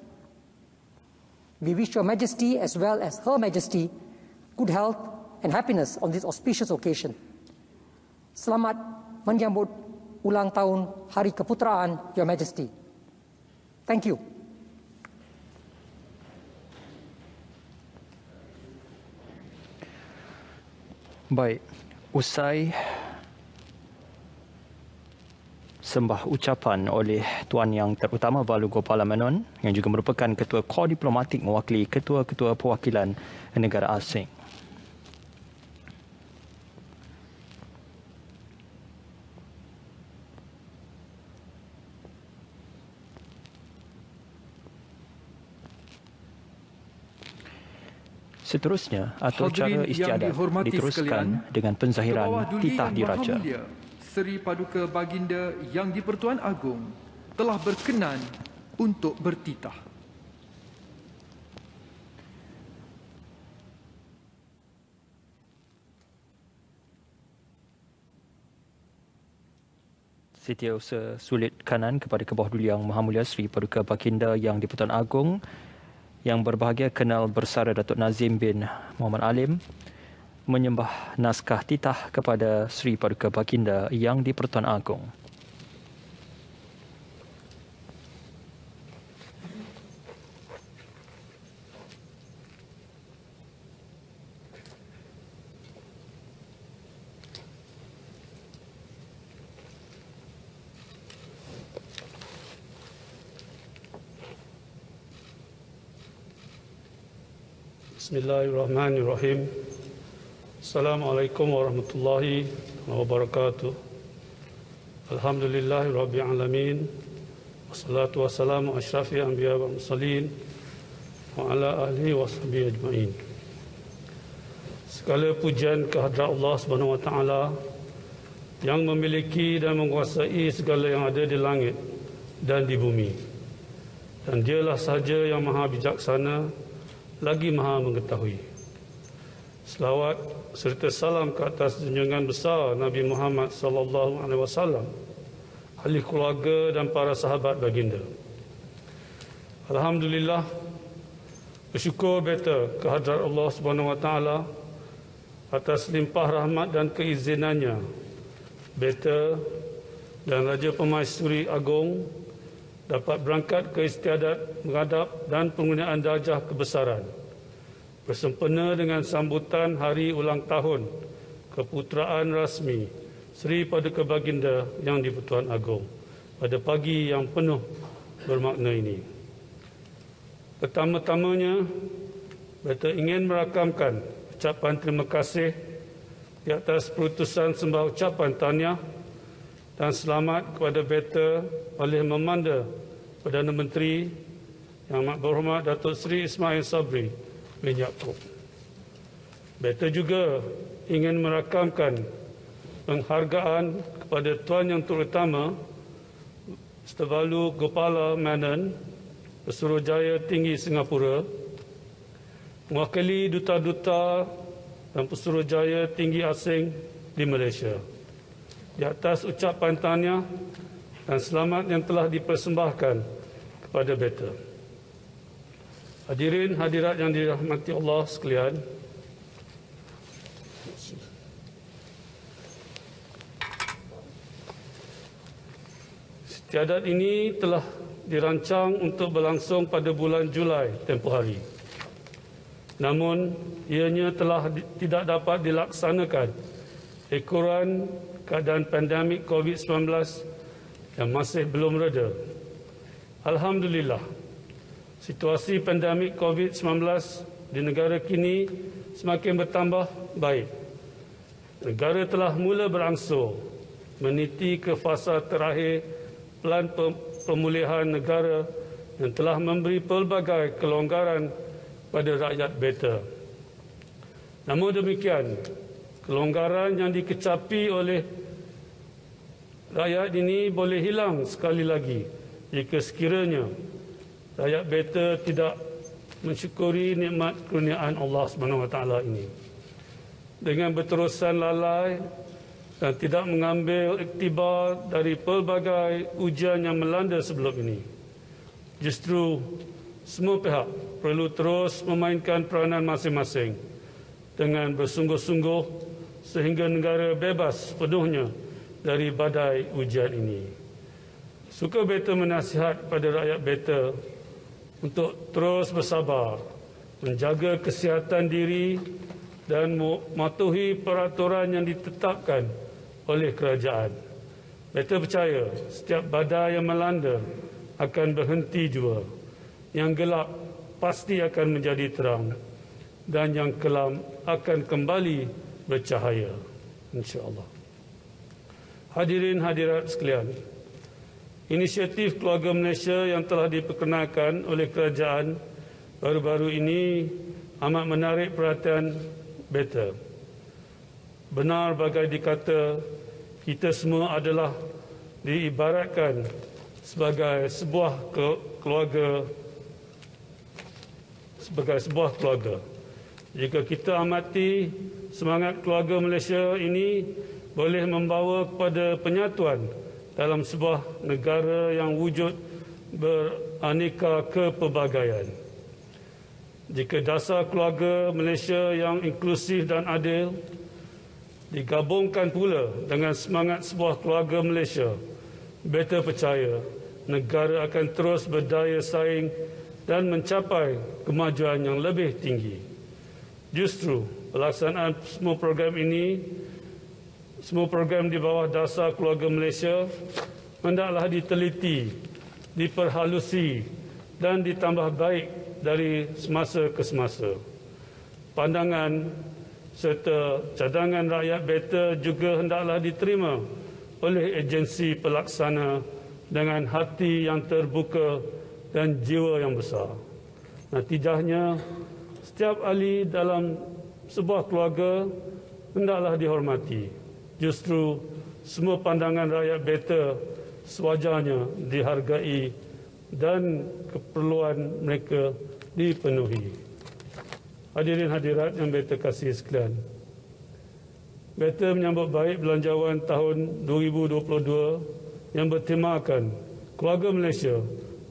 We wish Your Majesty as well as Her Majesty good health and happiness on this auspicious occasion. Selamat menyambut ulang tahun Hari Keputeraan, Your Majesty. Thank you. Baik, usai sembah ucapan oleh Tuan Yang Terutama Valu Gopala Menon yang juga merupakan Ketua Kor Diplomatik mewakili Ketua-Ketua Perwakilan Negara Asing. Seterusnya, acara istiadat diteruskan dengan penzahiran titah diraja. Seri Paduka Baginda Yang di-Pertuan Agong telah berkenan untuk bertitah. Setiausaha sulit kanan kepada Kebawah Duli Yang Maha Mulia Seri Paduka Baginda Yang di-Pertuan Agong yang berbahagia Kenal Bersara Datuk Nazim bin Muhammad Alim menyembah naskah titah kepada Seri Paduka Baginda Yang di-Pertuan Agong. Bismillahirrahmanirrahim. Assalamualaikum warahmatullahi wabarakatuh. Alhamdulillahi rabbil alamin. Wassalatu wassalamu asyrafil anbiya wal mursalin wa ala alihi washabihi ajmain. Segala pujian kehadrat Allah Subhanahu wa taala yang memiliki dan menguasai segala yang ada di langit dan di bumi. Dan Dialah sahaja yang Maha Bijaksana lagi Maha Mengetahui. Selawat serta salam ke atas junjungan besar Nabi Muhammad sallallahu alaihi wasallam, ahli keluarga dan para sahabat baginda. Alhamdulillah, bersyukur beta kehadrat Allah Subhanahu wa taala atas limpah rahmat dan keizinannya. Beta dan Raja Permaisuri Agong dapat berangkat ke istiadat menghadap dan penggunaan darjah kebesaran bersempena dengan sambutan Hari Ulang Tahun Keputeraan Rasmi Seri Paduka Baginda Yang di-Pertuan Agong pada pagi yang penuh bermakna ini. Pertama-tamanya, beta ingin merakamkan ucapan terima kasih di atas perutusan sembah ucapan tahniah dan selamat kepada beta oleh Memanda Perdana Menteri Yang Amat Berhormat Datuk Seri Ismail Sabri bin Yaakob. Beta juga ingin merakamkan penghargaan kepada Tuan Yang Terutama Mr. Valu Gopala Menon, Pesuruhjaya Tinggi Singapura, mewakili duta-duta dan Pesuruhjaya Tinggi Asing di Malaysia, di atas ucapan tahniah dan selamat yang telah dipersembahkan kepada beta. Hadirin hadirat yang dirahmati Allah sekalian, istiadat ini telah dirancang untuk berlangsung pada bulan Julai tempoh hari. Namun, ianya telah tidak dapat dilaksanakan ekoran keadaan pandemik COVID-19 yang masih belum reda. Alhamdulillah, situasi pandemik COVID-19 di negara kini semakin bertambah baik. Negara telah mula berangsur meniti ke fasa terakhir pelan pemulihan negara yang telah memberi pelbagai kelonggaran pada rakyat beta. Namun demikian, kelonggaran yang dikecapi oleh rakyat ini boleh hilang sekali lagi jika sekiranya rakyat beta tidak mensyukuri nikmat kurniaan Allah SWT ini. Dengan berterusan lalai dan tidak mengambil iktibar dari pelbagai ujian yang melanda sebelum ini, justru semua pihak perlu terus memainkan peranan masing-masing dengan bersungguh-sungguh sehingga negara bebas sepenuhnya dari badai ujian ini. Suka beta menasihat pada rakyat beta untuk terus bersabar, menjaga kesihatan diri dan mematuhi peraturan yang ditetapkan oleh kerajaan. Beta percaya setiap badai yang melanda akan berhenti jua. Yang gelap pasti akan menjadi terang dan yang kelam akan kembali bercahaya, insya-Allah. Hadirin hadirat sekalian, inisiatif Keluarga Malaysia yang telah diperkenalkan oleh kerajaan baru-baru ini amat menarik perhatian beta. Benar bagai dikata, kita semua adalah diibaratkan sebagai sebuah keluarga. Jika kita amati, semangat keluarga Malaysia ini boleh membawa kepada penyatuan dalam sebuah negara yang wujud beraneka kepelbagaian. Jika dasar keluarga Malaysia yang inklusif dan adil digabungkan pula dengan semangat sebuah keluarga Malaysia, beta percaya negara akan terus berdaya saing dan mencapai kemajuan yang lebih tinggi. Justru pelaksanaan semua program di bawah dasar keluarga Malaysia hendaklah diteliti, diperhalusi dan ditambah baik dari semasa ke semasa. Pandangan serta cadangan rakyat beta juga hendaklah diterima oleh agensi pelaksana dengan hati yang terbuka dan jiwa yang besar. Natijahnya, setiap ahli dalam sebuah keluarga hendaklah dihormati. Justru semua pandangan rakyat beta sewajarnya dihargai dan keperluan mereka dipenuhi. Hadirin hadirat yang beta kasih sekalian, beta menyambut baik belanjawan tahun 2022 yang bertemakan Keluarga Malaysia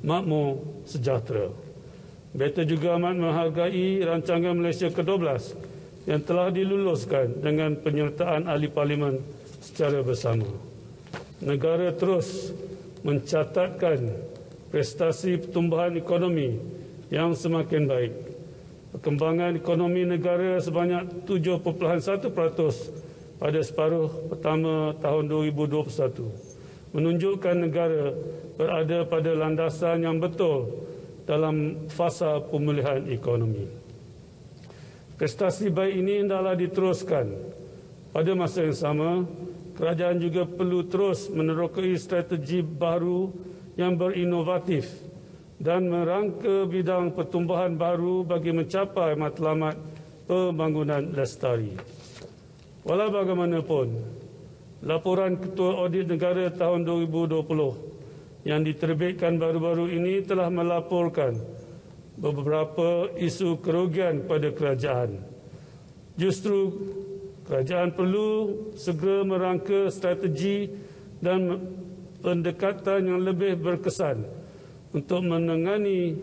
Makmur Sejahtera. Beta juga amat menghargai rancangan Malaysia ke-12 yang telah diluluskan dengan penyertaan ahli parlimen secara bersama. Negara terus mencatatkan prestasi pertumbuhan ekonomi yang semakin baik. Perkembangan ekonomi negara sebanyak 7.1% pada separuh pertama tahun 2021 menunjukkan negara berada pada landasan yang betul dalam fasa pemulihan ekonomi. Prestasi baik ini hendaklah diteruskan. Pada masa yang sama, kerajaan juga perlu terus menerokai strategi baru yang berinovatif dan merangka bidang pertumbuhan baru bagi mencapai matlamat pembangunan lestari. Walau bagaimanapun, laporan Ketua Audit Negara tahun 2020 yang diterbitkan baru-baru ini telah melaporkan beberapa isu kerugian pada kerajaan. Justru kerajaan perlu segera merangka strategi dan pendekatan yang lebih berkesan untuk menangani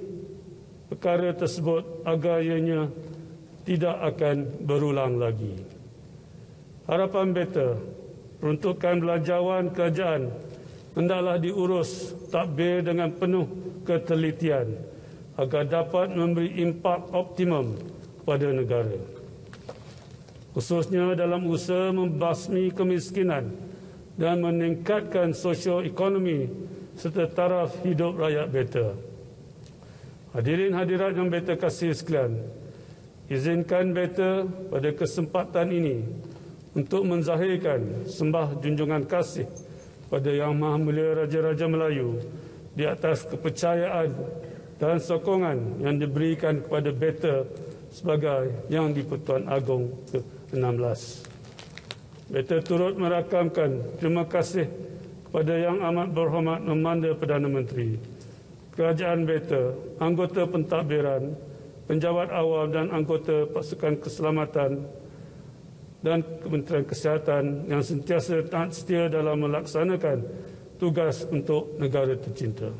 perkara tersebut agar ianya tidak akan berulang lagi. Harapan beta, peruntukan belanjawan kerajaan hendaklah diurus tadbir dengan penuh ketelitian agar dapat memberi impak optimum kepada negara, khususnya dalam usaha membasmi kemiskinan dan meningkatkan sosioekonomi serta taraf hidup rakyat better. Hadirin hadirat yang better kasih sekalian, izinkan better pada kesempatan ini untuk menzahirkan sembah junjungan kasih pada Yang Maha Mulia Raja-Raja Melayu di atas kepercayaan dan sokongan yang diberikan kepada better sebagai Yang di-Pertuan Agong ke-16. Better turut merakamkan terima kasih kepada Yang Amat Berhormat Memanda Perdana Menteri, Kerajaan Better, anggota pentadbiran, penjawat awam dan anggota pasukan keselamatan dan Kementerian Kesihatan yang sentiasa taat setia dalam melaksanakan tugas untuk negara tercinta.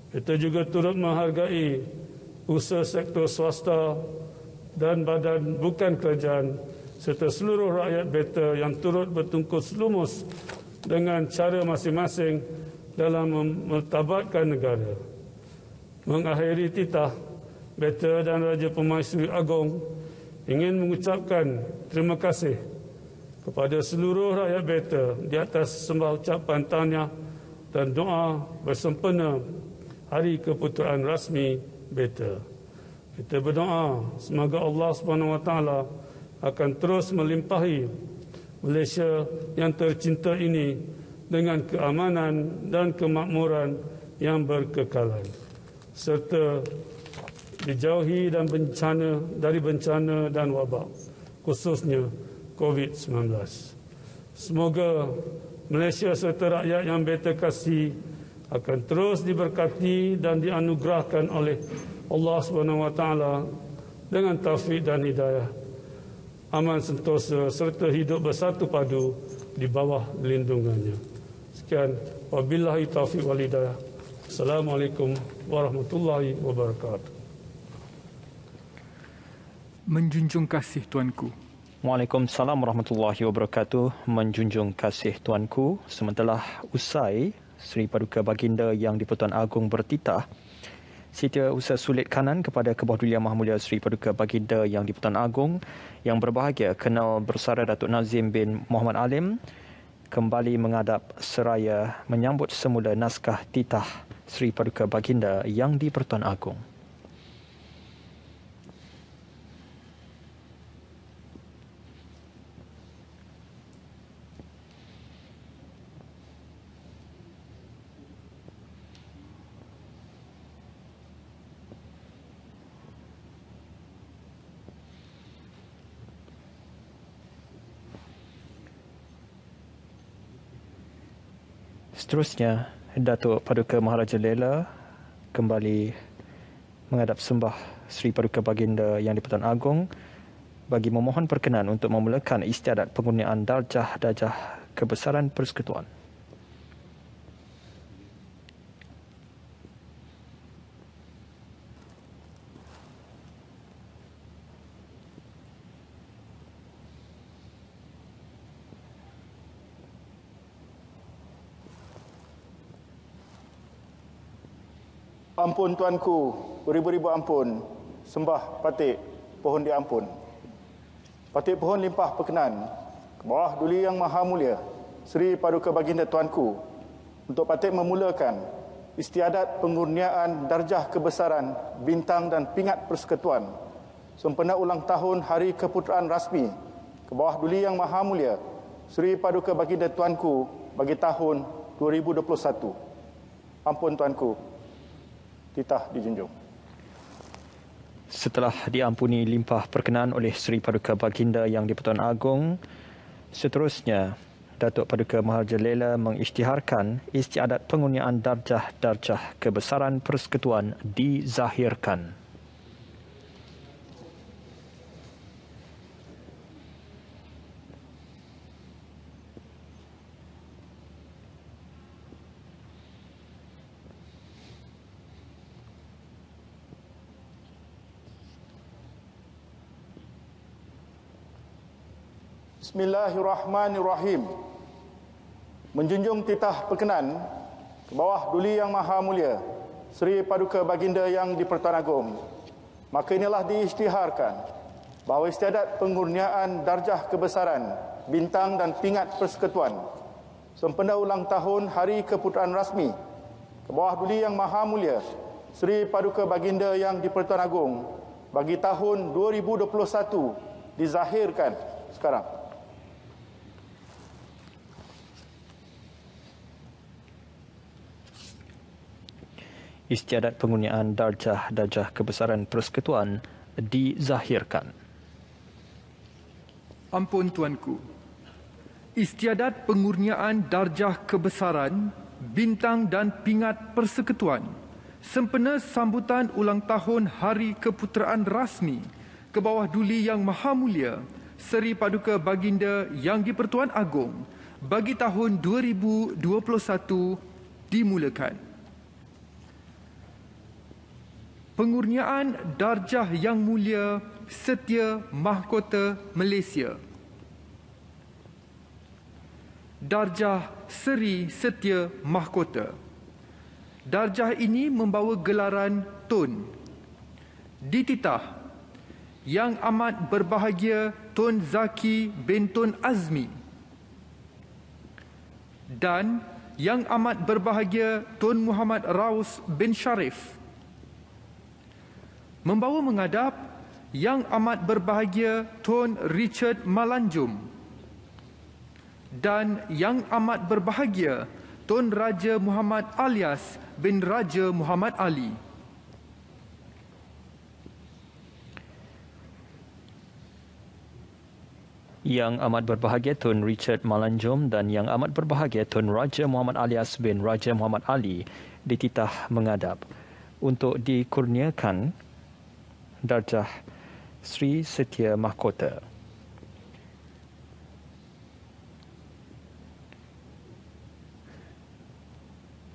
Kita juga turut menghargai usaha sektor swasta dan badan bukan kerajaan serta seluruh rakyat Better yang turut bertungkus lumus dengan cara masing-masing dalam memartabatkan negara. Mengakhiri titah, Better dan Raja Permaisuri Agong ingin mengucapkan terima kasih kepada seluruh rakyat Better di atas sembah ucapan tahniah dan doa bersempena Hari Keputusan Rasmi Better. Kita berdoa semoga Allah SWT akan terus melimpahi Malaysia yang tercinta ini dengan keamanan dan kemakmuran yang berkekalan, serta dijauhi dari bencana dan wabak, khususnya COVID-19. Semoga Malaysia serta rakyat yang better kasih akan terus diberkati dan dianugerahkan oleh Allah SWT dengan taufik dan hidayah, aman sentosa serta hidup bersatu padu di bawah lindungannya. Sekian, wabillahi taufiq wal hidayah. Assalamualaikum warahmatullahi wabarakatuh. Menjunjung kasih Tuanku. Waalaikumsalam warahmatullahi wabarakatuh. Menjunjung kasih Tuanku. Sementara usai Seri Paduka Baginda Yang di-Pertuan Agong bertitah, Setiausaha Sulit Kanan kepada Kebawah Duli Yang Maha Mulia Seri Paduka Baginda Yang di-Pertuan Agong yang berbahagia Kenal Bersara Datuk Nazim bin Muhammad Alim kembali menghadap seraya menyambut semula naskah titah Seri Paduka Baginda Yang di-Pertuan Agong. Seterusnya, Datuk Paduka Maharaja Lela kembali menghadap sembah Seri Paduka Baginda Yang di-Pertuan Agong bagi memohon perkenan untuk memulakan istiadat penggunaan darjah kebesaran persekutuan. Ampun Tuanku, beribu-ribu ampun, sembah patik pohon diampun. Patik pohon limpah perkenan, ke bawah Duli Yang Maha Mulia, Seri Paduka Baginda Tuanku, untuk patik memulakan istiadat pengurniaan darjah kebesaran, bintang dan pingat persekutuan sempena ulang tahun Hari Keputusan Rasmi ke bawah Duli Yang Maha Mulia, Seri Paduka Baginda Tuanku bagi tahun 2021. Ampun Tuanku. Titah dijunjung. Setelah diampuni limpah perkenaan oleh Seri Paduka Baginda Yang di-Pertuan Agong, seterusnya Datuk Paduka Maharaja Lela mengisytiharkan istiadat pengurniaan darjah kebesaran persekutuan dizahirkan. Bismillahirrahmanirrahim. Menjunjung titah perkenan ke bawah Duli Yang Maha Mulia, Seri Paduka Baginda Yang di-Pertuan Agong, maka inilah diisytiharkan bahawa istiadat pengurniaan darjah kebesaran, bintang dan pingat persekutuan sempena ulang tahun Hari Keputeraan Rasmi ke bawah Duli Yang Maha Mulia Seri Paduka Baginda Yang di-Pertuan Agong bagi tahun 2021 dizahirkan sekarang. Istiadat pengurniaan darjah kebesaran persekutuan dizahirkan. Ampun Tuanku, istiadat pengurniaan darjah kebesaran, bintang dan pingat persekutuan sempena sambutan ulang tahun Hari Keputeraan Rasmi ke bawah Duli Yang Maha Mulia Seri Paduka Baginda Yang di-Pertuan Agong bagi tahun 2021 dimulakan. Pengurniaan Darjah Yang Mulia Setia Mahkota Malaysia. Darjah Seri Setia Mahkota. Darjah ini membawa gelaran Tun. Dititah Yang Amat Berbahagia Tun Zaki bin Tun Azmi dan Yang Amat Berbahagia Tun Muhammad Raus bin Sharif. Membawa menghadap Yang Amat Berbahagia Tun Richard Malanjum dan Yang Amat Berbahagia Tun Raja Muhammad Alias bin Raja Muhammad Ali. Yang Amat Berbahagia Tun Richard Malanjum dan Yang Amat Berbahagia Tun Raja Muhammad Alias bin Raja Muhammad Ali dititah menghadap untuk dikurniakan darjah Sri Setia Mahkota.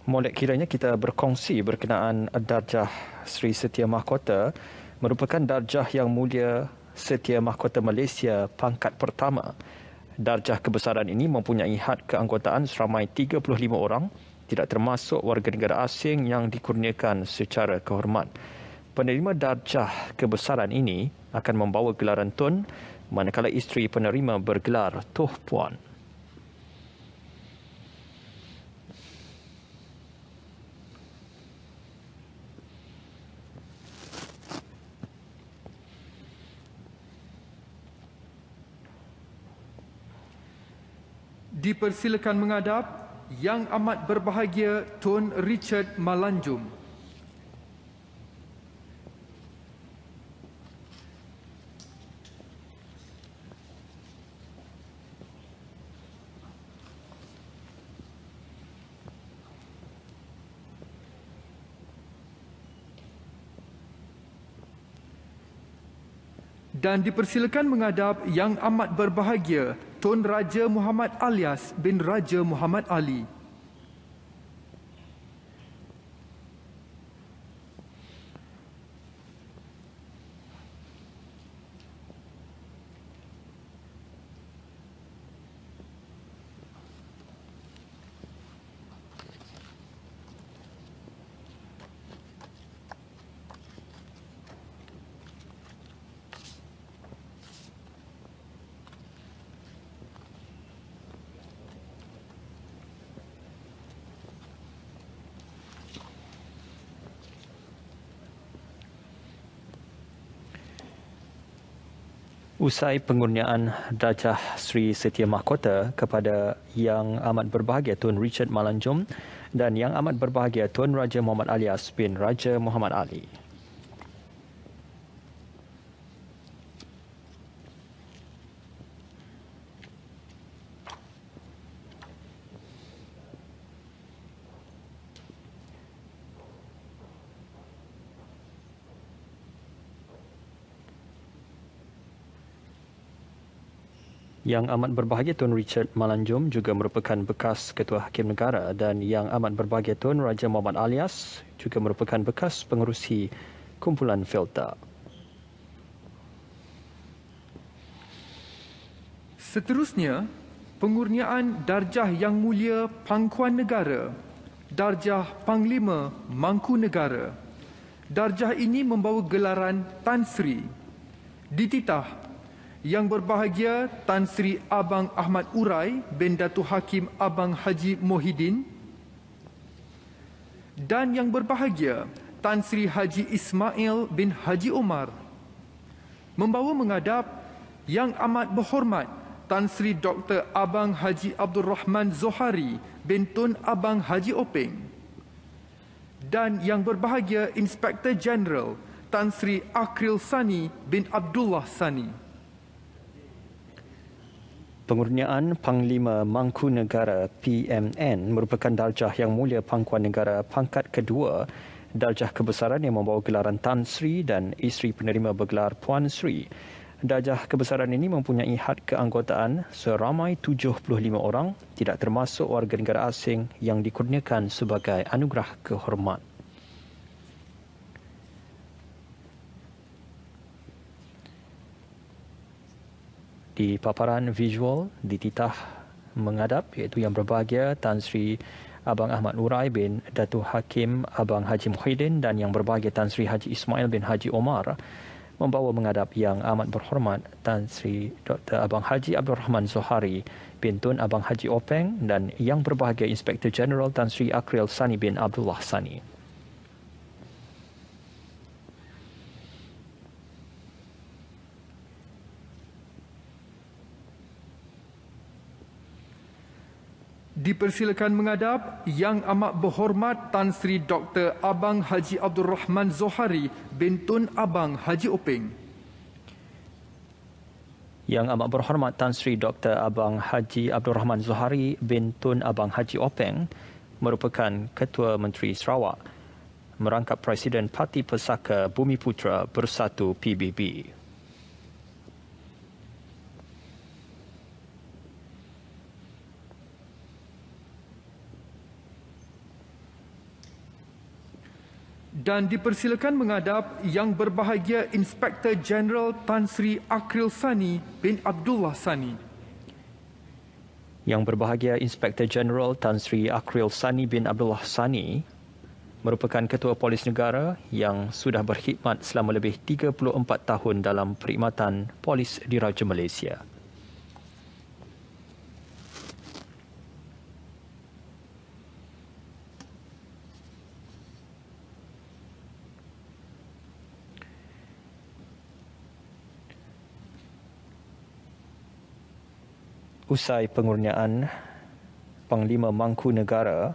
Molek kiranya kita berkongsi berkenaan darjah Sri Setia Mahkota merupakan darjah yang mulia Setia Mahkota Malaysia pangkat pertama. Darjah kebesaran ini mempunyai had keanggotaan seramai 35 orang, tidak termasuk warga negara asing yang dikurniakan secara kehormat. Penerima darjah kebesaran ini akan membawa gelaran Tun, manakala isteri penerima bergelar Toh Puan. Dipersilakan menghadap Yang Amat Berbahagia Tun Richard Malanjum. Dan dipersilakan menghadap Yang Amat Berbahagia Tun Raja Muhammad Alias bin Raja Muhammad Ali. Usai pengurniaan darjah Sri Setia Mahkota kepada Yang Amat Berbahagia Tun Richard Malanjum dan Yang Amat Berbahagia Tun Raja Muhammad Alias bin Raja Muhammad Ali. Yang Amat Berbahagia Tun Richard Malanjum juga merupakan bekas Ketua Hakim Negara dan Yang Amat Berbahagia Tun Raja Muhammad Alias juga merupakan bekas pengerusi kumpulan Felta. Seterusnya, pengurniaan darjah Yang Mulia Pangkuan Negara, darjah Panglima Mangku Negara Darjah ini membawa gelaran Tan Sri. Dititah Yang Berbahagia Tan Sri Abang Ahmad Urai bin Datuk Hakim Abang Haji Mohidin dan Yang Berbahagia Tan Sri Haji Ismail bin Haji Omar. Membawa menghadap Yang Amat Berhormat Tan Sri Dr. Abang Haji Abdul Rahman Zohari bin Tun Abang Haji Openg dan Yang Berbahagia Inspektor Jeneral Tan Sri Akril Sani bin Abdullah Sani. Pengurniaan Panglima Mangkunegara PMN merupakan darjah Yang Mulia Pangkuan Negara pangkat kedua, darjah kebesaran yang membawa gelaran Tan Sri dan isteri penerima bergelar Puan Sri. Darjah kebesaran ini mempunyai had keanggotaan seramai 75 orang, tidak termasuk warga negara asing yang dikurniakan sebagai anugerah kehormat. Di paparan visual dititah menghadap iaitu Yang Berbahagia Tan Sri Abang Ahmad Urai bin Datuk Hakim Abang Haji Mohidin dan Yang Berbahagia Tan Sri Haji Ismail bin Haji Omar membawa menghadap Yang Amat Berhormat Tan Sri Dr. Abang Haji Abdul Rahman Zohari bin Tun Abang Haji Openg dan Yang Berbahagia Inspektor Jeneral Tan Sri Akril Sani bin Abdullah Sani. Dipersilakan menghadap Yang Amat Berhormat Tan Sri Dr. Abang Haji Abdul Rahman Zohari bin Tun Abang Haji Openg. Yang Amat Berhormat Tan Sri Dr. Abang Haji Abdul Rahman Zohari bin Tun Abang Haji Openg merupakan Ketua Menteri Sarawak, merangkap Presiden Parti Pesaka Bumiputra Bersatu PBB. Dan dipersilakan menghadap Yang Berbahagia Inspektor Jeneral Tan Sri Akril Sani bin Abdullah Sani. Yang Berbahagia Inspektor Jeneral Tan Sri Akril Sani bin Abdullah Sani merupakan Ketua Polis Negara yang sudah berkhidmat selama lebih 34 tahun dalam perkhidmatan Polis Diraja Malaysia. Usai pengurniaan Panglima Mangkunegara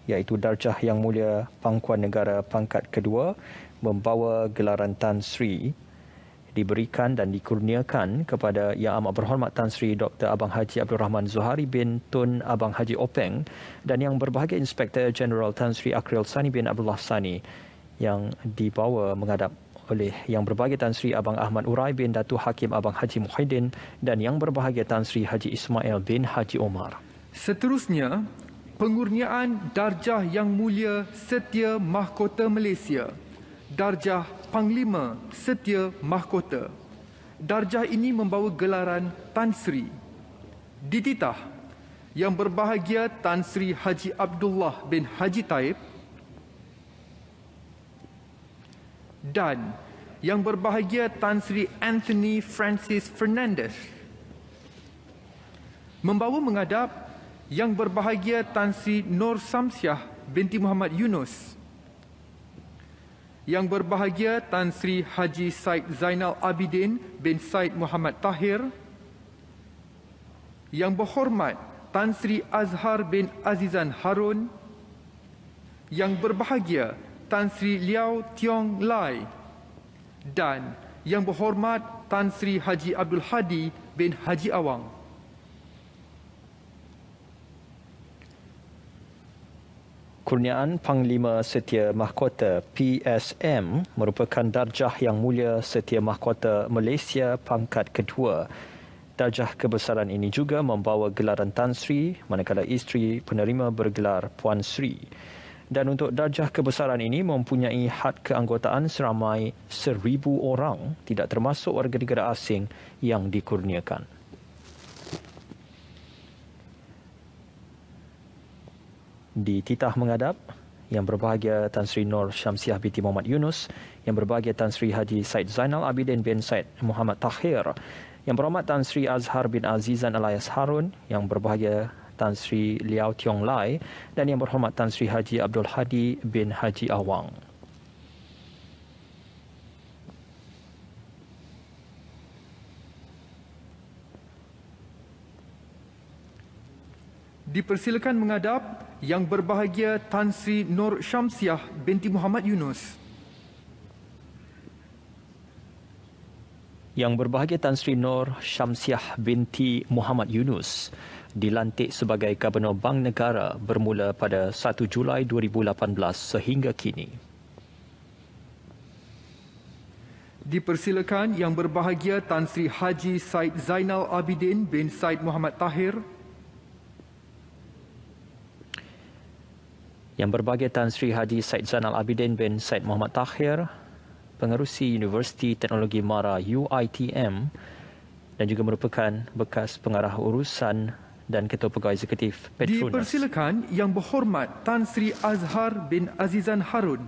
iaitu darjah Yang Mulia Pangkuan Negara pangkat kedua membawa gelaran Tan Sri diberikan dan dikurniakan kepada Yang Amat Berhormat Tan Sri Dr. Abang Haji Abdul Rahman Zohari bin Tun Abang Haji Openg dan Yang Berbahagia Inspektor Jeneral Tan Sri Akril Sani bin Abdullah Sani yang dibawa menghadap oleh Yang Berbahagia Tan Sri Abang Ahmad Urai bin Datuk Hakim Abang Haji Mohidin dan Yang Berbahagia Tan Sri Haji Ismail bin Haji Omar. Seterusnya, pengurniaan darjah Yang Mulia Setia Mahkota Malaysia, darjah Panglima Setia Mahkota. Darjah ini membawa gelaran Tan Sri. Dititah Yang Berbahagia Tan Sri Haji Abdullah bin Haji Taib dan Yang Berbahagia Tan Sri Anthony Francis Fernandez. Membawa menghadap Yang Berbahagia Tan Sri Nur Samsiah binti Muhammad Yunus. Yang Berbahagia Tan Sri Haji Said Zainal Abidin bin Said Muhammad Tahir. Yang Berhormat Tan Sri Azhar bin Azizan Harun. Yang Berbahagia Tan Sri Liao Tiong Lai dan Yang Berhormat Tan Sri Haji Abdul Hadi bin Haji Awang. Kurniaan Panglima Setia Mahkota PSM merupakan darjah Yang Mulia Setia Mahkota Malaysia pangkat kedua. Darjah kebesaran ini juga membawa gelaran Tan Sri manakala isteri penerima bergelar Puan Sri. Dan untuk darjah kebesaran ini mempunyai had keanggotaan seramai 1,000 orang, tidak termasuk warga negara asing yang dikurniakan. Dititah menghadap Yang berbahagia Tan Sri Nur Syamsiah binti Muhammad Yunus. Yang berbahagia Tan Sri Haji Said Zainal Abidin bin Said Muhammad Tahir. Yang berhormat Tan Sri Azhar bin Azizan Alias Harun. Yang berbahagia Tan Sri Liao Tiong Lai. Dan yang berhormat Tan Sri Haji Abdul Hadi bin Haji Awang. Dipersilakan menghadap Yang berbahagia Tan Sri Nur Syamsiah binti Muhammad Yunus. Yang berbahagia Tan Sri Nur Syamsiah binti Muhammad Yunus dilantik sebagai Gubernur Bank Negara bermula pada 1 Julai 2018 sehingga kini. Dipersilakan Yang berbahagia Tan Sri Haji Said Zainal Abidin bin Said Muhammad Tahir. Yang berbahagia Tan Sri Haji Said Zainal Abidin bin Said Muhammad Tahir, Pengerusi Universiti Teknologi Mara UiTM dan juga merupakan bekas pengarah urusan dan Ketua Pegawai Eksekutif Petronas. Dipersilakan Yang berhormat Tan Sri Azhar bin Azizan Harun.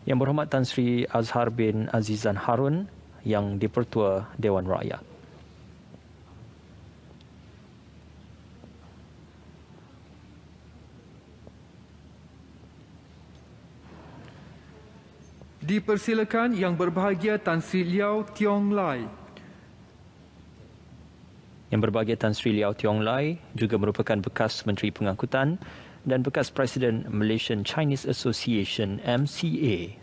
Yang berhormat Tan Sri Azhar bin Azizan Harun yang di-Pertua Dewan Rakyat. Dipersilakan Yang berbahagia Tan Sri Liao Tiong Lai. Yang berbahagia Tan Sri Liao Tiong Lai juga merupakan bekas Menteri Pengangkutan dan bekas Presiden Malaysian Chinese Association MCA.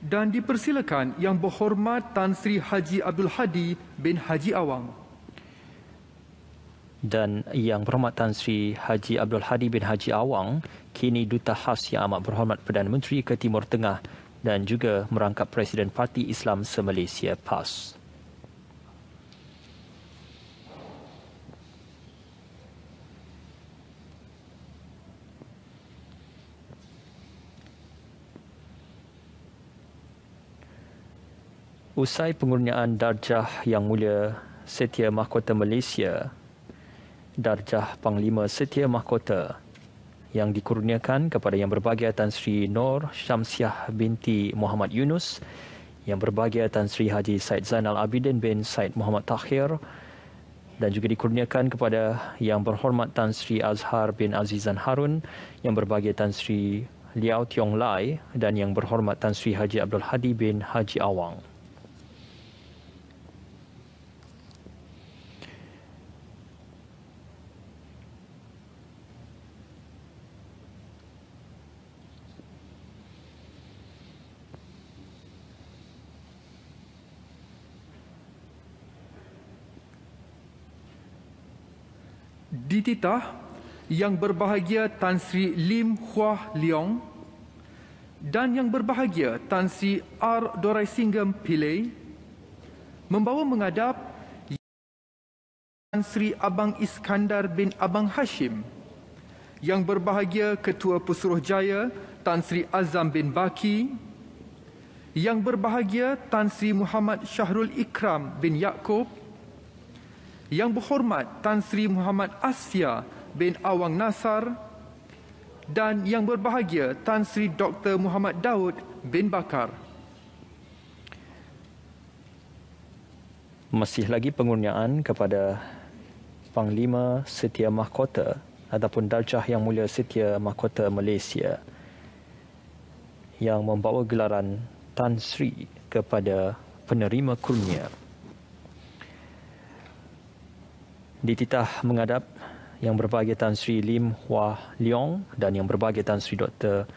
Dan dipersilakan Yang berhormat Tan Sri Haji Abdul Hadi bin Haji Awang. Dan Yang berhormat Tan Sri Haji Abdul Hadi bin Haji Awang kini Duta Khas Yang Amat Berhormat Perdana Menteri ke Timur Tengah dan juga merangkap Presiden Parti Islam se-Malaysia PAS. Usai pengurniaan Darjah Yang Mulia Setia Mahkota Malaysia, Darjah Panglima Setia Mahkota yang dikurniakan kepada Yang berbahagia Tan Sri Nur Syamsiah binti Muhammad Yunus, Yang berbahagia Tan Sri Haji Said Zainal Abidin bin Said Muhammad Tahir dan juga dikurniakan kepada Yang berhormat Tan Sri Azhar bin Azizan Harun, Yang berbahagia Tan Sri Liao Tiong Lai dan Yang berhormat Tan Sri Haji Abdul Hadi bin Haji Awang. Dititah Yang berbahagia Tan Sri Lim Hua Leong dan Yang berbahagia Tan Sri R. Doraisingham Pillay membawa menghadap Tan Sri Abang Iskandar bin Abang Hashim, Yang berbahagia Ketua Pesuruhjaya Tan Sri Azam bin Baki, Yang berbahagia Tan Sri Muhammad Syahrul Ikram bin Yaakob, Yang berhormat Tan Sri Muhammad Asfia bin Awang Nasar dan Yang berbahagia Tan Sri Dr. Muhammad Daud bin Bakar. Masih lagi pengurniaan kepada Panglima Setia Mahkota ataupun Darjah Yang Mulia Setia Mahkota Malaysia yang membawa gelaran Tan Sri kepada penerima kurnia. Dititah menghadap Yang berbahagia Tan Sri Lim Hua Leong dan Yang berbahagia Tan Sri Dr.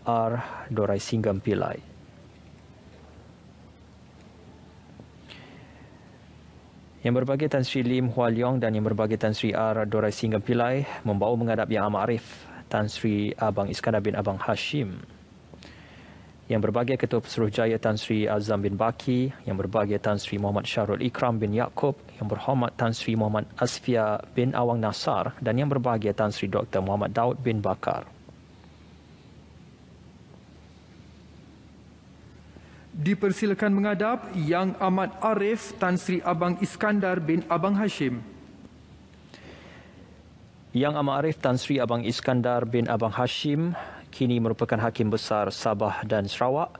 R. Doraisingham Pillay. Yang berbahagia Tan Sri Lim Hua Leong dan Yang berbahagia Tan Sri R. Doraisingham Pillay membawa menghadap Yang Amat Arif Tan Sri Abang Iskandar bin Abang Hashim. Yang berbahagia Ketua Pesuruhjaya Tan Sri Azam bin Baki, Yang berbahagia Tan Sri Muhammad Syahrul Ikram bin Yaakob, Yang berhormat Tan Sri Muhammad Asfia bin Awang Nasar dan Yang berbahagia Tan Sri Dr. Muhammad Daud bin Bakar. Dipersilakan menghadap Yang Amat Arif Tan Sri Abang Iskandar bin Abang Hashim. Yang Amat Arif Tan Sri Abang Iskandar bin Abang Hashim kini merupakan Hakim Besar Sabah dan Sarawak,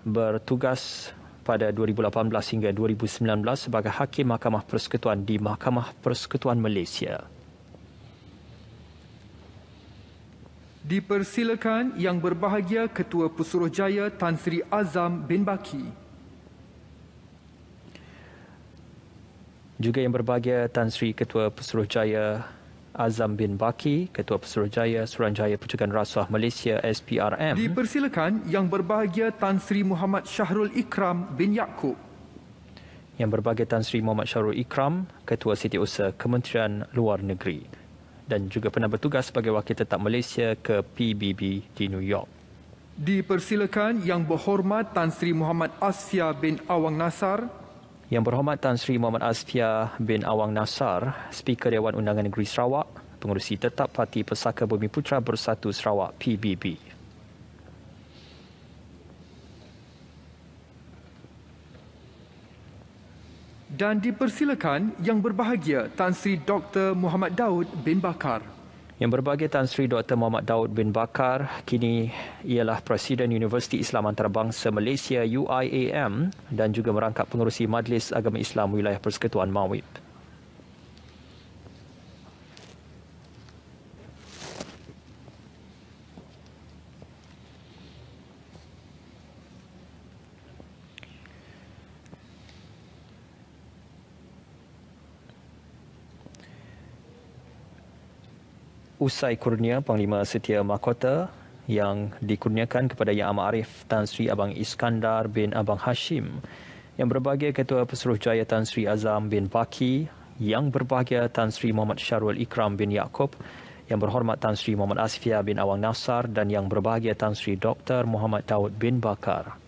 bertugas pada 2018 hingga 2019 sebagai Hakim Mahkamah Persekutuan di Mahkamah Persekutuan Malaysia. Dipersilakan Yang Berbahagia Ketua Pesuruhjaya Tan Sri Azam bin Baki. Juga Yang Berbahagia Tan Sri Ketua Pesuruhjaya Azam bin Baki, Ketua Pesuruhjaya Suruhanjaya Pencegahan Rasuah Malaysia SPRM. Dipersilakan Yang Berbahagia Tan Sri Muhammad Syahrul Ikram bin Yaakob. Yang Berbahagia Tan Sri Muhammad Syahrul Ikram, Ketua Setiausaha Kementerian Luar Negeri, dan juga pernah bertugas sebagai Wakil Tetap Malaysia ke PBB di New York. Dipersilakan Yang Berhormat Tan Sri Muhammad Asfia bin Awang Nasar. Yang Berhormat Tan Sri Muhammad Asfia bin Awang Nasar, Speaker Dewan Undangan Negeri Sarawak, Pengerusi Tetap Parti Pesaka Bumi Putra Bersatu Sarawak PBB. Dan dipersilakan Yang Berbahagia Tan Sri Dr. Muhammad Daud bin Bakar. Yang Berbahagia Tan Sri Dr. Muhammad Daud bin Bakar kini ialah Presiden Universiti Islam Antarabangsa Malaysia UIAM dan juga merangkap pengerusi Majlis Agama Islam Wilayah Persekutuan Mawib. Usai kurnia Panglima Setia Mahkota yang dikurniakan kepada Yang Amat Arif Tan Sri Abang Iskandar bin Abang Hashim, Yang Berbahagia Ketua Pesuruhjaya Tan Sri Azam bin Baki, Yang Berbahagia Tan Sri Muhammad Syahrul Ikram bin Yaakob, Yang Berhormat Tan Sri Muhammad Asfia bin Awang Nasar dan Yang Berbahagia Tan Sri Dr. Muhammad Daud bin Bakar.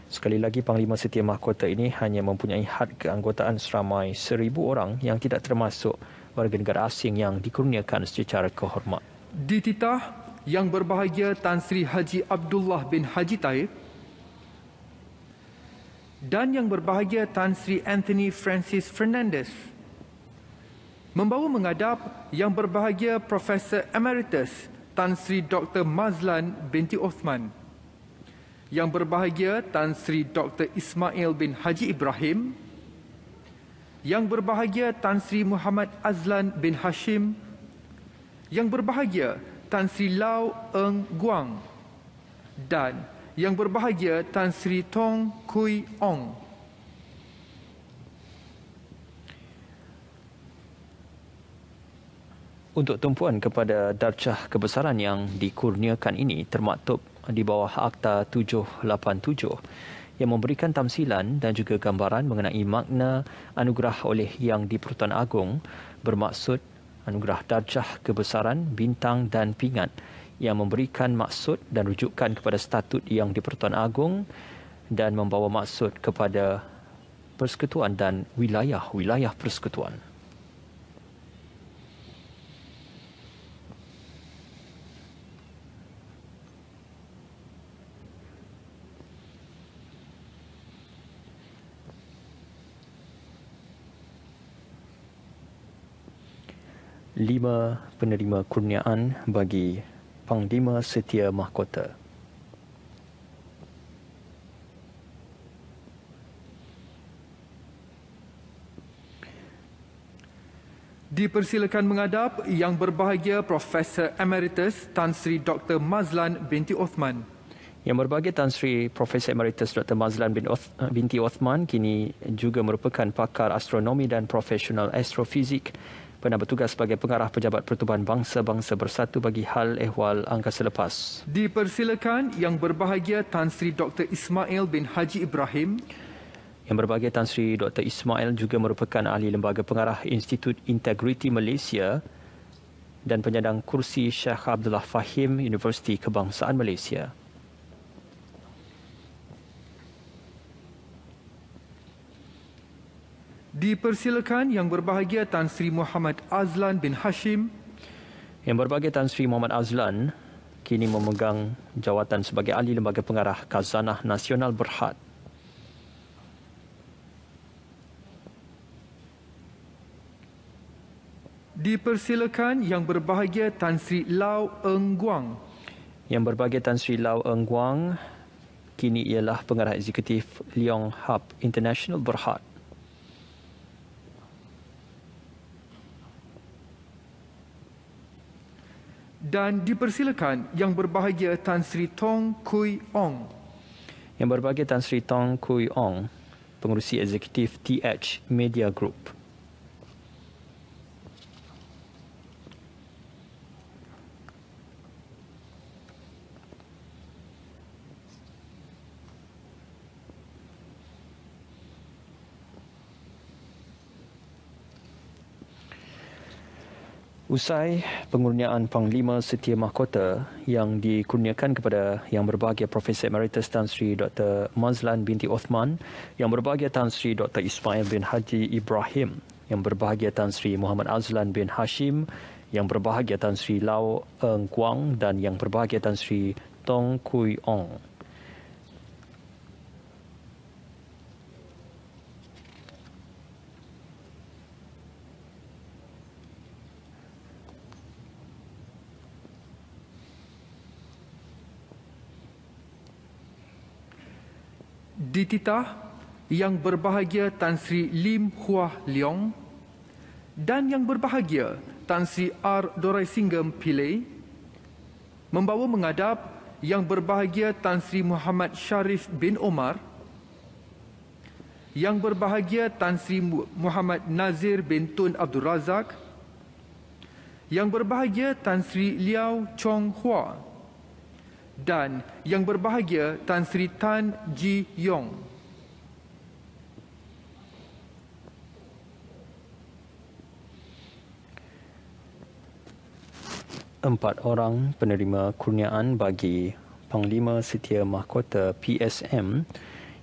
Sekali lagi, Panglima Setia Mahkota ini hanya mempunyai had keanggotaan seramai 1,000 orang yang tidak termasuk warga negara asing yang dikurniakan secara kehormat. Dititah Yang Berbahagia Tan Sri Haji Abdullah bin Haji Taib dan Yang Berbahagia Tan Sri Anthony Francis Fernandez. Membawa menghadap Yang Berbahagia Profesor Emeritus Tan Sri Dr. Mazlan binti Osman, Yang Berbahagia Tan Sri Dr. Ismail bin Haji Ibrahim, Yang Berbahagia Tan Sri Muhammad Azlan bin Hashim, Yang Berbahagia Tan Sri Lau Eng Guang dan Yang Berbahagia Tan Sri Tong Kui Ong. Untuk tumpuan kepada darjah kebesaran yang dikurniakan ini termaktub di bawah Akta 787 yang memberikan tamsilan dan juga gambaran mengenai makna anugerah oleh Yang di-Pertuan Agong, bermaksud anugerah darjah kebesaran, bintang dan pingat yang memberikan maksud dan rujukan kepada statut Yang di-Pertuan Agong dan membawa maksud kepada persekutuan dan wilayah-wilayah persekutuan. Lima penerima kurniaan bagi Panglima Setia Mahkota. Dipersilakan menghadap Yang Berbahagia Profesor Emeritus Tan Sri Dr. Mazlan binti Osman. Yang Berbahagia Tan Sri Profesor Emeritus Dr. Mazlan binti Osman kini juga merupakan pakar astronomi dan profesional astrofizik, pernah bertugas sebagai pengarah Pejabat Pertubuhan Bangsa-Bangsa Bersatu bagi hal ehwal angkasa lepas. Dipersilakan Yang Berbahagia Tan Sri Dr. Ismail bin Haji Ibrahim. Yang Berbahagia Tan Sri Dr. Ismail juga merupakan ahli lembaga pengarah Institut Integriti Malaysia dan penyandang kursi Syekh Abdullah Fahim Universiti Kebangsaan Malaysia. Dipersilakan Yang Berbahagia Tan Sri Muhammad Azlan bin Hashim. Yang Berbahagia Tan Sri Muhammad Azlan kini memegang jawatan sebagai ahli lembaga pengarah Khazanah Nasional Berhad. Dipersilakan Yang Berbahagia Tan Sri Lau Eng Guang. Yang Berbahagia Tan Sri Lau Eng Guang kini ialah pengarah eksekutif Leong Hub International Berhad. Dan dipersilakan Yang Berbahagia Tan Sri Tong Kui Ong. Yang Berbahagia Tan Sri Tong Kui Ong, pengerusi eksekutif TH Media Group. Usai pengurniaan Panglima Setia Mahkota yang dikurniakan kepada Yang Berbahagia Profesor Emeritus Tan Sri Dr. Mazlan binti Othman, Yang Berbahagia Tan Sri Dr. Ismail bin Haji Ibrahim, Yang Berbahagia Tan Sri Muhammad Azlan bin Hashim, Yang Berbahagia Tan Sri Lau Eng Guang dan Yang Berbahagia Tan Sri Tong Kui Ong. Dititah Yang Berbahagia Tan Sri Lim Hua Leong dan Yang Berbahagia Tan Sri R. Doraisingham Pillay membawa menghadap Yang Berbahagia Tan Sri Muhammad Sharif bin Omar, Yang Berbahagia Tan Sri Muhammad Nazir bin Tun Abdul Razak, Yang Berbahagia Tan Sri Liao Chong Hua dan Yang Berbahagia Tan Sri Tan Ji Yong. Empat orang penerima kurniaan bagi Panglima Setia Mahkota PSM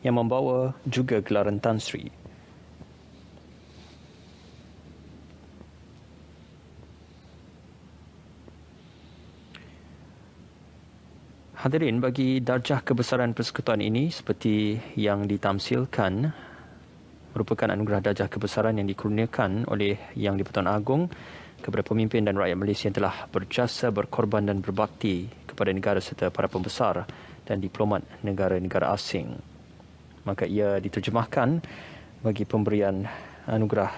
yang membawa juga gelaran Tan Sri. Hadirin, bagi darjah kebesaran persekutuan ini seperti yang ditamsilkan merupakan anugerah darjah kebesaran yang dikurniakan oleh Yang di-Pertuan Agong kepada pemimpin dan rakyat Malaysia yang telah berjasa, berkorban dan berbakti kepada negara serta para pembesar dan diplomat negara-negara asing. Maka ia diterjemahkan bagi pemberian anugerah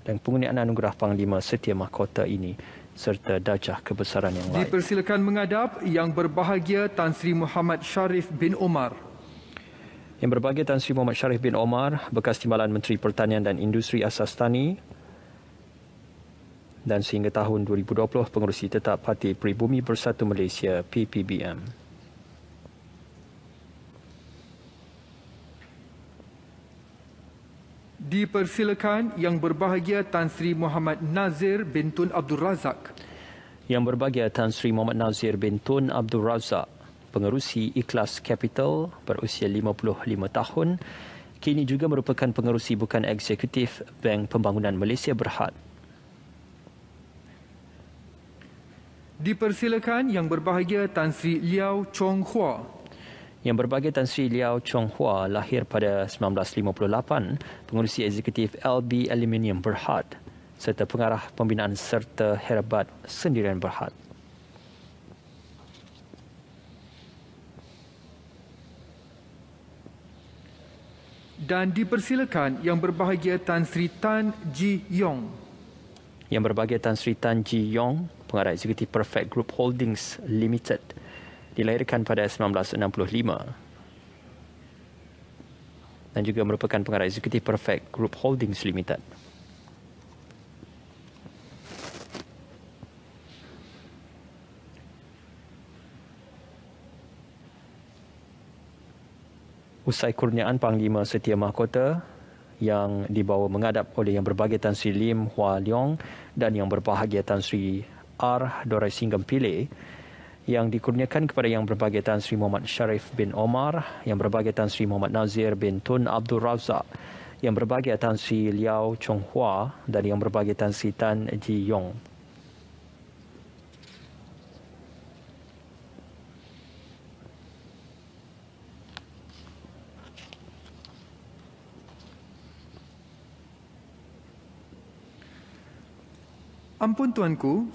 dan penggunaan anugerah Panglima Setia Mahkota ini serta darjah kebesaran yang lain. Dipersilakan menghadap Yang Berbahagia Tan Sri Muhammad Sharif bin Omar. Yang Berbahagia Tan Sri Muhammad Sharif bin Omar, bekas Timbalan Menteri Pertanian dan Industri Asas Tani dan sehingga tahun 2020 pengerusi tetap Parti Peribumi Bersatu Malaysia PPBM. Dipersilakan Yang Berbahagia Tan Sri Muhammad Nazir bin Tun Abdul Razak. Yang Berbahagia Tan Sri Muhammad Nazir bin Tun Abdul Razak, pengerusi Ikhlas Capital berusia 55 tahun, kini juga merupakan pengerusi bukan eksekutif Bank Pembangunan Malaysia Berhad. Dipersilakan Yang Berbahagia Tan Sri Liao Chong Hua. Yang Berbahagia Tan Sri Liao Chong Hua lahir pada 1958, pengerusi eksekutif LB Aluminium Berhad serta pengarah pembinaan serta Herabat Sendirian Berhad. Dan dipersilakan Yang Berbahagia Tan Sri Tan Ji Yong. Yang Berbahagia Tan Sri Tan Ji Yong, pengarah eksekutif Perfect Group Holdings Limited, dilahirkan pada 1965 dan juga merupakan pengarah eksekutif Perfect Group Holdings Limited. Usai kurniaan Panglima Setia Mahkota yang dibawa menghadap oleh Yang Berbahagia Tan Sri Lim Hua Leong dan Yang Berbahagia Tan Sri R. Doraisingham Pillay, yang dikurniakan kepada Yang Berbahagia Tan Sri Muhammad Sharif bin Omar, Yang Berbahagia Tan Sri Muhammad Nazir bin Tun Abdul Razak, Yang Berbahagia Tan Sri Liao Chong Hua dan Yang Berbahagia Tan Sri Tan Ji Yong. Ampun Tuanku,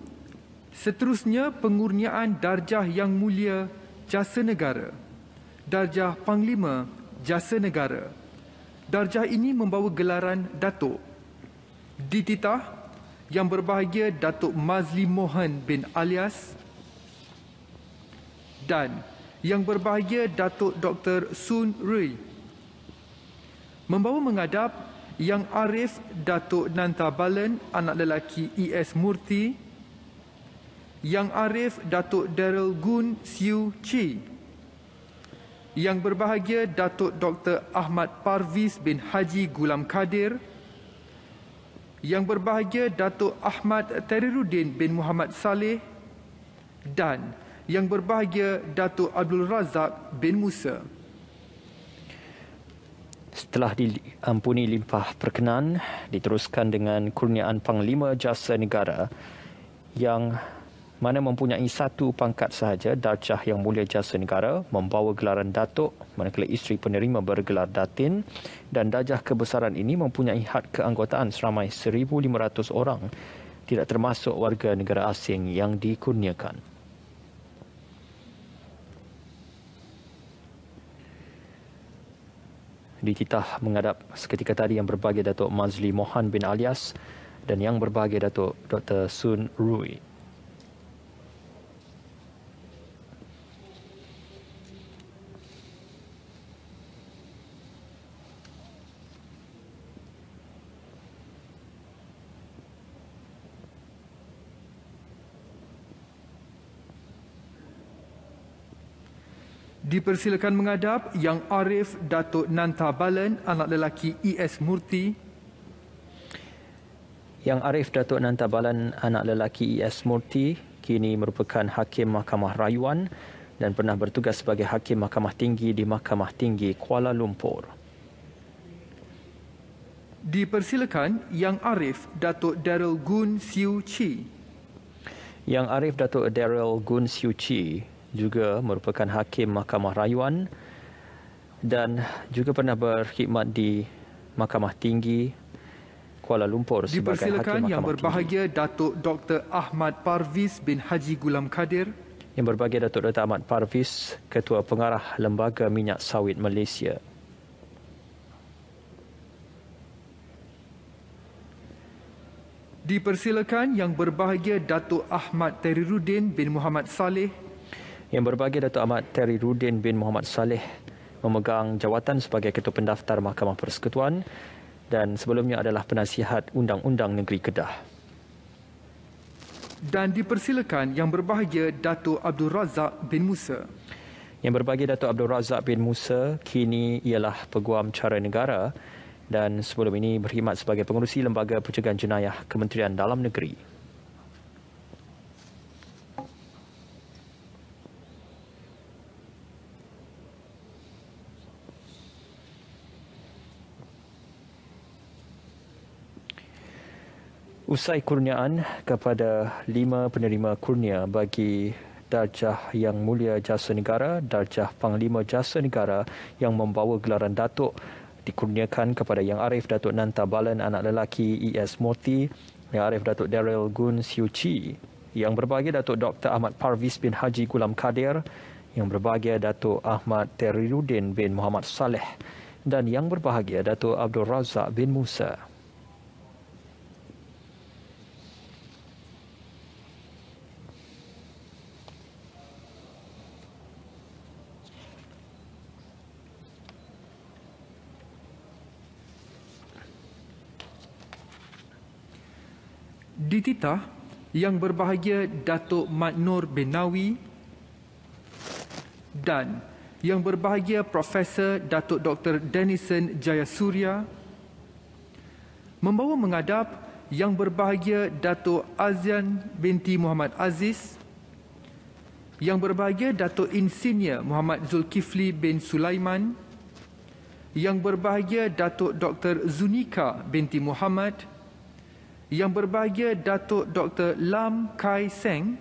seterusnya pengurniaan darjah Yang Mulia Jasa Negara, darjah Panglima Jasa Negara. Darjah ini membawa gelaran Datuk. Dititah Yang Berbahagia Datuk Mazli Mohan bin Alias dan Yang Berbahagia Datuk Dr. Sun Rui. Membawa menghadap Yang Arif Datuk Nantabalan anak lelaki E.S. Murti, Yang Arif Datuk Daryl Gun Siu Chi, Yang Berbahagia Datuk Dr. Ahmad Parviz bin Haji Gulam Kadir, Yang Berbahagia Datuk Ahmad Teriruddin bin Muhammad Saleh dan Yang Berbahagia Datuk Abdul Razak bin Musa. Setelah diampuni limpah perkenan, diteruskan dengan kurniaan Panglima Jasa Negara yang mana mempunyai satu pangkat sahaja, darjah Yang Mulia Jasa Negara, membawa gelaran Datuk, manakala isteri penerima bergelar Datin, dan darjah kebesaran ini mempunyai had keanggotaan seramai 1,500 orang, tidak termasuk warga negara asing yang dikurniakan. Dititah menghadap seketika tadi Yang Berbahagia Datuk Mazli Mohan bin Alias dan Yang Berbahagia Datuk Dr. Sun Rui. Dipersilakan menghadap Yang Arif Datuk Nantabalan anak lelaki E.S. Murti. Yang Arif Datuk Nantabalan anak lelaki E.S. Murti kini merupakan Hakim Mahkamah Rayuan dan pernah bertugas sebagai Hakim Mahkamah Tinggi di Mahkamah Tinggi Kuala Lumpur. Dipersilakan Yang Arif Datuk Daryl Gun Siu Chi. Yang Arif Datuk Daryl Gun Siu Chi juga merupakan Hakim Mahkamah Rayuan dan juga pernah berkhidmat di Mahkamah Tinggi Kuala Lumpur sebagai Hakim Dipersilakan Mahkamah Yang Berbahagia Tinggi. Datuk Dr. Ahmad Parviz bin Haji Gulam Kadir. Yang Berbahagia Datuk Dr. Ahmad Parviz, Ketua Pengarah Lembaga Minyak Sawit Malaysia. Dipersilakan Yang Berbahagia Datuk Ahmad Teriruddin bin Muhammad Saleh. Yang Berbahagia Datuk Ahmad Teriruddin bin Muhammad Saleh memegang jawatan sebagai Ketua Pendaftar Mahkamah Persekutuan dan sebelumnya adalah Penasihat Undang-Undang Negeri Kedah. Dan dipersilakan Yang Berbahagia Datuk Abdul Razak bin Musa. Yang Berbahagia Datuk Abdul Razak bin Musa kini ialah Peguam Cara Negara dan sebelum ini berkhidmat sebagai Pengerusi Lembaga Pencegahan Jenayah Kementerian Dalam Negeri. Usai kurniaan kepada 5 penerima kurnia bagi darjah Yang Mulia Jasa Negara, darjah Panglima Jasa Negara yang membawa gelaran Datuk dikurniakan kepada Yang Arif Datuk Nantabalan anak lelaki E.S. Murti, Yang Arif Datuk Daryl Gun Siu Chi, Yang Berbahagia Datuk Dr. Ahmad Parviz bin Haji Gulam Kadir, Yang Berbahagia Datuk Ahmad Teriruddin bin Muhammad Saleh dan Yang Berbahagia Datuk Abdul Razak bin Musa. Dititah Yang Berbahagia Datuk Mat Nur bin Nawi dan Yang Berbahagia Profesor Datuk Dr. Denison Jayasuriya. Membawa menghadap Yang Berbahagia Datuk Azian binti Muhammad Aziz, Yang Berbahagia Datuk Insinyur Muhammad Zulkifli bin Sulaiman, Yang Berbahagia Datuk Dr. Zunika binti Muhammad, Yang Berbahagia Datuk Dr. Lam Kai Seng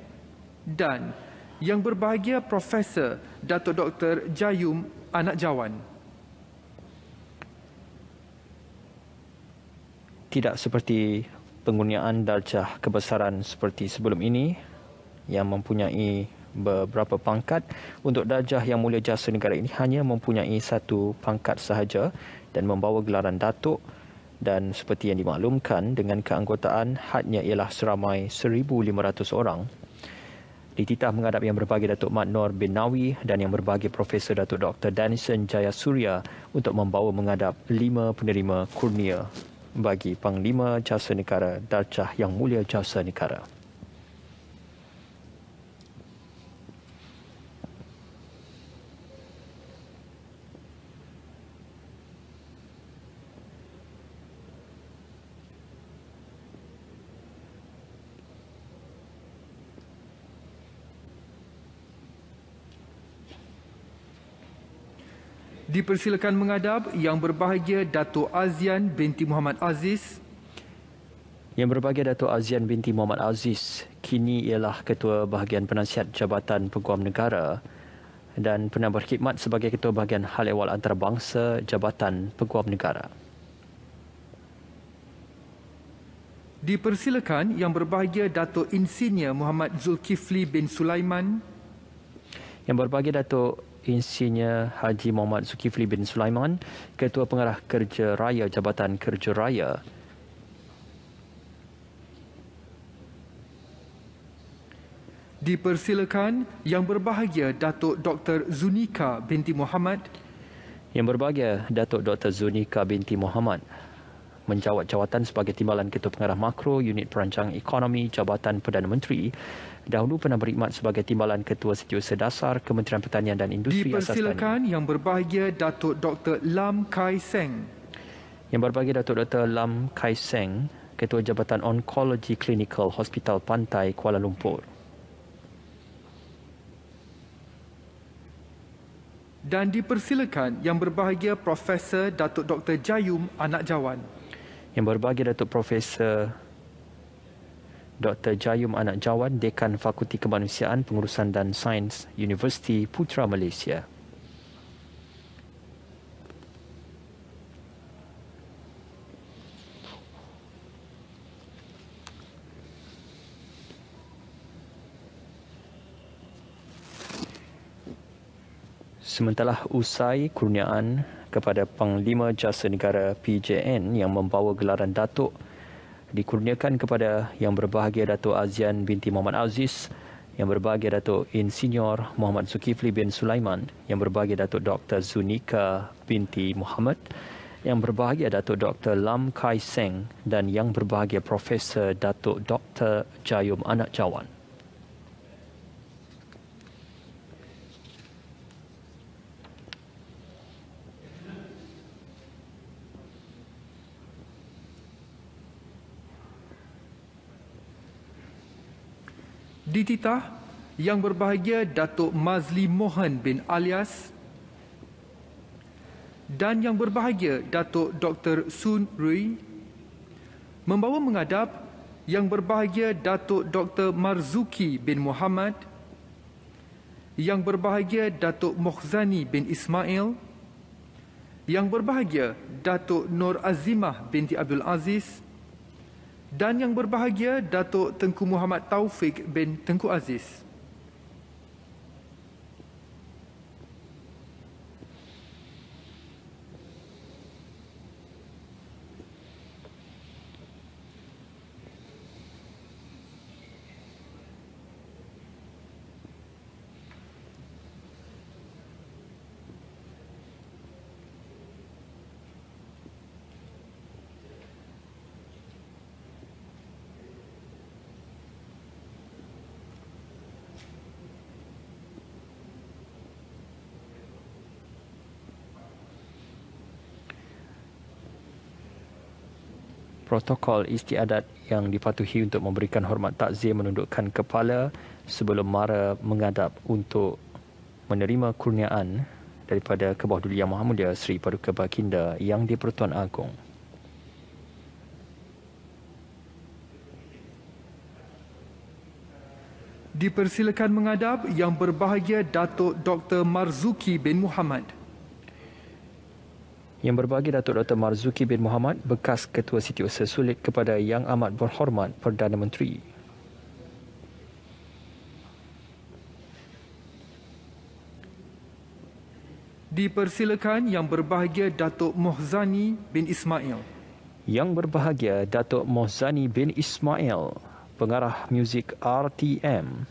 dan Yang Berbahagia Profesor Datuk Dr. Jayum Anak Jawan. Tidak seperti penggunaan darjah kebesaran seperti sebelum ini yang mempunyai beberapa pangkat. Untuk darjah Yang Mulia Jasa Negara ini hanya mempunyai satu pangkat sahaja dan membawa gelaran Datuk, dan seperti yang dimaklumkan dengan keanggotaan hadnya ialah seramai 1,500 orang. Dititah menghadap Yang Berbahagia Datuk Mat Nor bin Nawi dan Yang Berbahagia Profesor Datuk Dr. Danison Jayasuriya untuk membawa menghadap 5 penerima kurnia bagi Panglima Jasa Negara Darjah Yang Mulia Jasa Negara. Dipersilakan menghadap Yang Berbahagia Datuk Azian binti Muhammad Aziz. Yang Berbahagia Datuk Azian binti Muhammad Aziz kini ialah Ketua Bahagian Penasihat Jabatan Peguam Negara dan pernah berkhidmat sebagai Ketua Bahagian Hal Ehwal Antarabangsa Jabatan Peguam Negara. Dipersilakan Yang Berbahagia Datuk Insinyur Muhammad Zulkifli bin Sulaiman. Yang Berbahagia Datuk Insinyur Haji Muhammad Zulkifli bin Sulaiman, Ketua Pengarah Kerja Raya Jabatan Kerja Raya. Dipersilakan Yang Berbahagia Datuk Dr. Zunika binti Muhammad. Yang Berbahagia Datuk Dr. Zunika binti Muhammad menjawat jawatan sebagai Timbalan Ketua Pengarah Makro Unit Perancang Ekonomi Jabatan Perdana Menteri. Dahulu pernah berkhidmat sebagai Timbalan Ketua Setiausaha Dasar Kementerian Pertanian dan Industri Asas Tani. Dipersilakan Yang Berbahagia Datuk Dr. Lam Kai Seng. Yang Berbahagia Datuk Dr. Lam Kai Seng, Ketua Jabatan Onkologi Klinikal Hospital Pantai Kuala Lumpur. Dan dipersilakan Yang Berbahagia Profesor Datuk Dr. Jayum Anak Jawan. Yang Berbahagia Datuk Profesor Dr. Jayum Anak Jawan, Dekan Fakulti Kemanusiaan, Pengurusan dan Sains, Universiti Putra Malaysia. Sementara usai kurniaan kepada Panglima Jasa Negara PJN yang membawa gelaran Datuk dikurniakan kepada Yang Berbahagia Datuk Azian binti Muhammad Aziz, Yang Berbahagia Datuk Insinyur Muhammad Zulkifli bin Sulaiman, Yang Berbahagia Datuk Dr. Zunika binti Muhammad, Yang Berbahagia Datuk Dr. Lam Kai Seng dan Yang Berbahagia Profesor Datuk Dr. Jayum Anak Jawan. Dititah Yang Berbahagia Datuk Mazli Mohan bin Alias dan Yang Berbahagia Datuk Dr. Sun Rui membawa menghadap Yang Berbahagia Datuk Dr. Marzuki bin Muhammad, Yang Berbahagia Datuk Mokhzani bin Ismail, Yang Berbahagia Datuk Nur Azimah binti Abdul Aziz dan Yang Berbahagia Datuk Tengku Muhammad Taufik bin Tengku Aziz. Protokol istiadat yang dipatuhi untuk memberikan hormat takzim menundukkan kepala sebelum mara menghadap untuk menerima kurniaan daripada Kebawah Duli Yang Maha Mulia Seri Paduka Baginda Yang di-Pertuan Agong. Dipersilakan menghadap Yang Berbahagia Datuk Dr. Marzuki bin Muhammad. Yang berbahagia Datuk Dr. Marzuki bin Mohamad, bekas Ketua Setiausaha Sulit, kepada Yang Amat Berhormat Perdana Menteri. Dipersilakan Yang berbahagia Datuk Mohzani bin Ismail. Yang berbahagia Datuk Mohzani bin Ismail, pengarah muzik RTM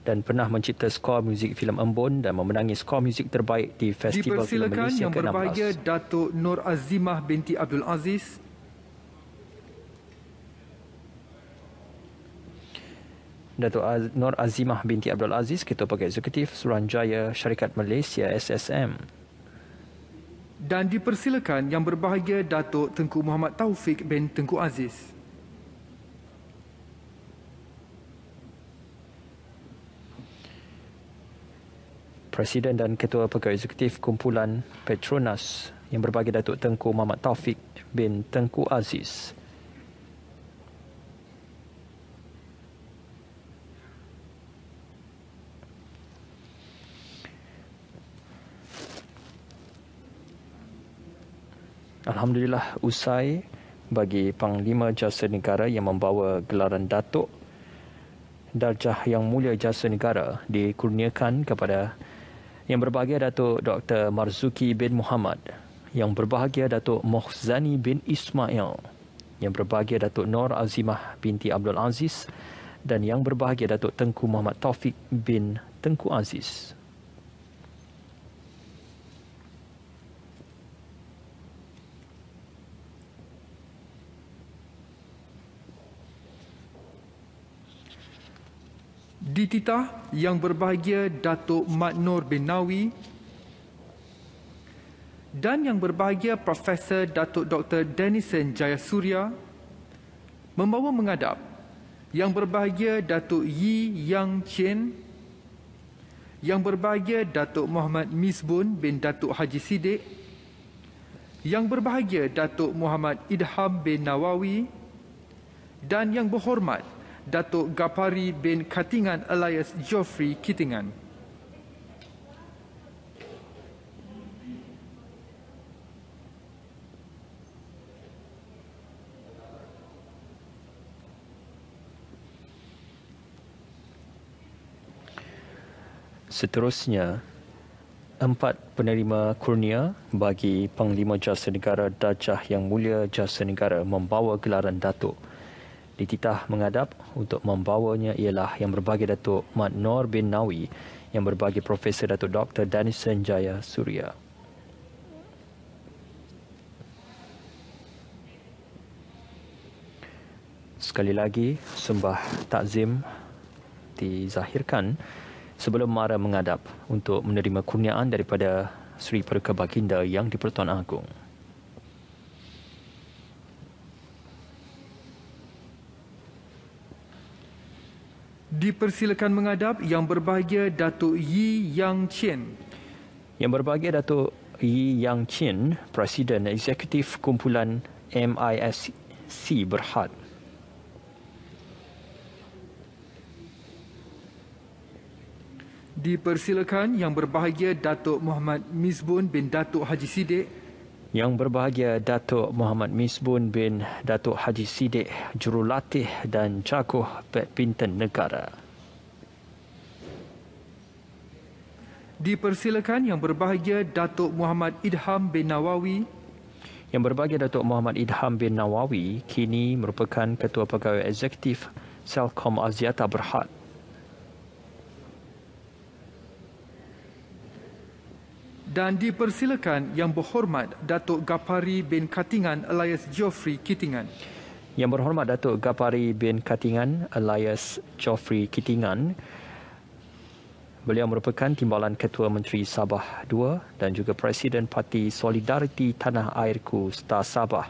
dan pernah mencipta skor muzik filem Embun dan memenangi skor muzik terbaik di Festival Filem Dipersilakan Malaysia Yang ke-16. berbahagia Datuk Nur Azimah binti Abdul Aziz. Datuk Nur Azimah binti Abdul Aziz, Ketua Pegawai Eksekutif Suruhanjaya Syarikat Malaysia SSM. Dan dipersilakan Yang berbahagia Datuk Tengku Muhammad Taufik bin Tengku Aziz. Presiden dan Ketua Pegawai Eksekutif Kumpulan Petronas, Yang berbahagia Datuk Tengku Muhammad Taufik bin Tengku Aziz. Alhamdulillah, usai bagi Panglima Jasa Negara yang membawa gelaran Datuk, darjah Yang Mulia Jasa Negara dikurniakan kepada Yang berbahagia Datuk Dr. Marzuki bin Mohamad, Yang berbahagia Datuk Mohzani bin Ismail, Yang berbahagia Datuk Nur Azimah binti Abdul Aziz dan Yang berbahagia Datuk Tengku Muhammad Taufik bin Tengku Aziz. Dititah Yang berbahagia Datuk Mat Nur bin Nawi dan Yang berbahagia Profesor Datuk Dr. Denison Jayasuriya membawa mengadap Yang berbahagia Datuk Yi Yang Chen, Yang berbahagia Datuk Muhammad Misbun bin Datuk Haji Siddiq, Yang berbahagia Datuk Muhammad Idham bin Nawawi dan Yang berhormat Datuk Gapari bin Katingan alias Geoffrey Kittingan. Seterusnya, 4 penerima kurnia bagi Panglima Jasa Negara Darjah Yang Mulia Jasa Negara membawa gelaran Datuk. Dititah menghadap untuk membawanya ialah Yang berbahagia Datuk Mat Nur bin Nawi, Yang berbahagia Profesor Datuk Dr. Denison Jayasuriya. Sekali lagi, sembah takzim dizahirkan sebelum mara menghadap untuk menerima kurniaan daripada Seri Paduka Baginda Yang di-Pertuan Agong. Dipersilakan menghadap Yang berbahagia Datuk Yi Yang Chen. Yang berbahagia Datuk Yi Yang Chen, Presiden Eksekutif Kumpulan MISC Berhad. Dipersilakan Yang berbahagia Datuk Muhammad Misbun bin Datuk Haji Siddiq. Yang berbahagia Datuk Muhammad Misbun bin Datuk Haji Siddiq, Jurulatih dan Jagoh Badminton Negara. Dipersilakan Yang berbahagia Datuk Muhammad Idham bin Nawawi. Yang berbahagia Datuk Muhammad Idham bin Nawawi kini merupakan Ketua Pegawai Eksekutif Selcom Axiata Berhad. Dan dipersilakan Yang berhormat Datuk Gapari bin Katingan alias Geoffrey Kittingan. Yang berhormat Datuk Gapari bin Katingan alias Geoffrey Kittingan, beliau merupakan Timbalan Ketua Menteri Sabah II dan juga Presiden Parti Solidariti Tanah Airku Star Sabah.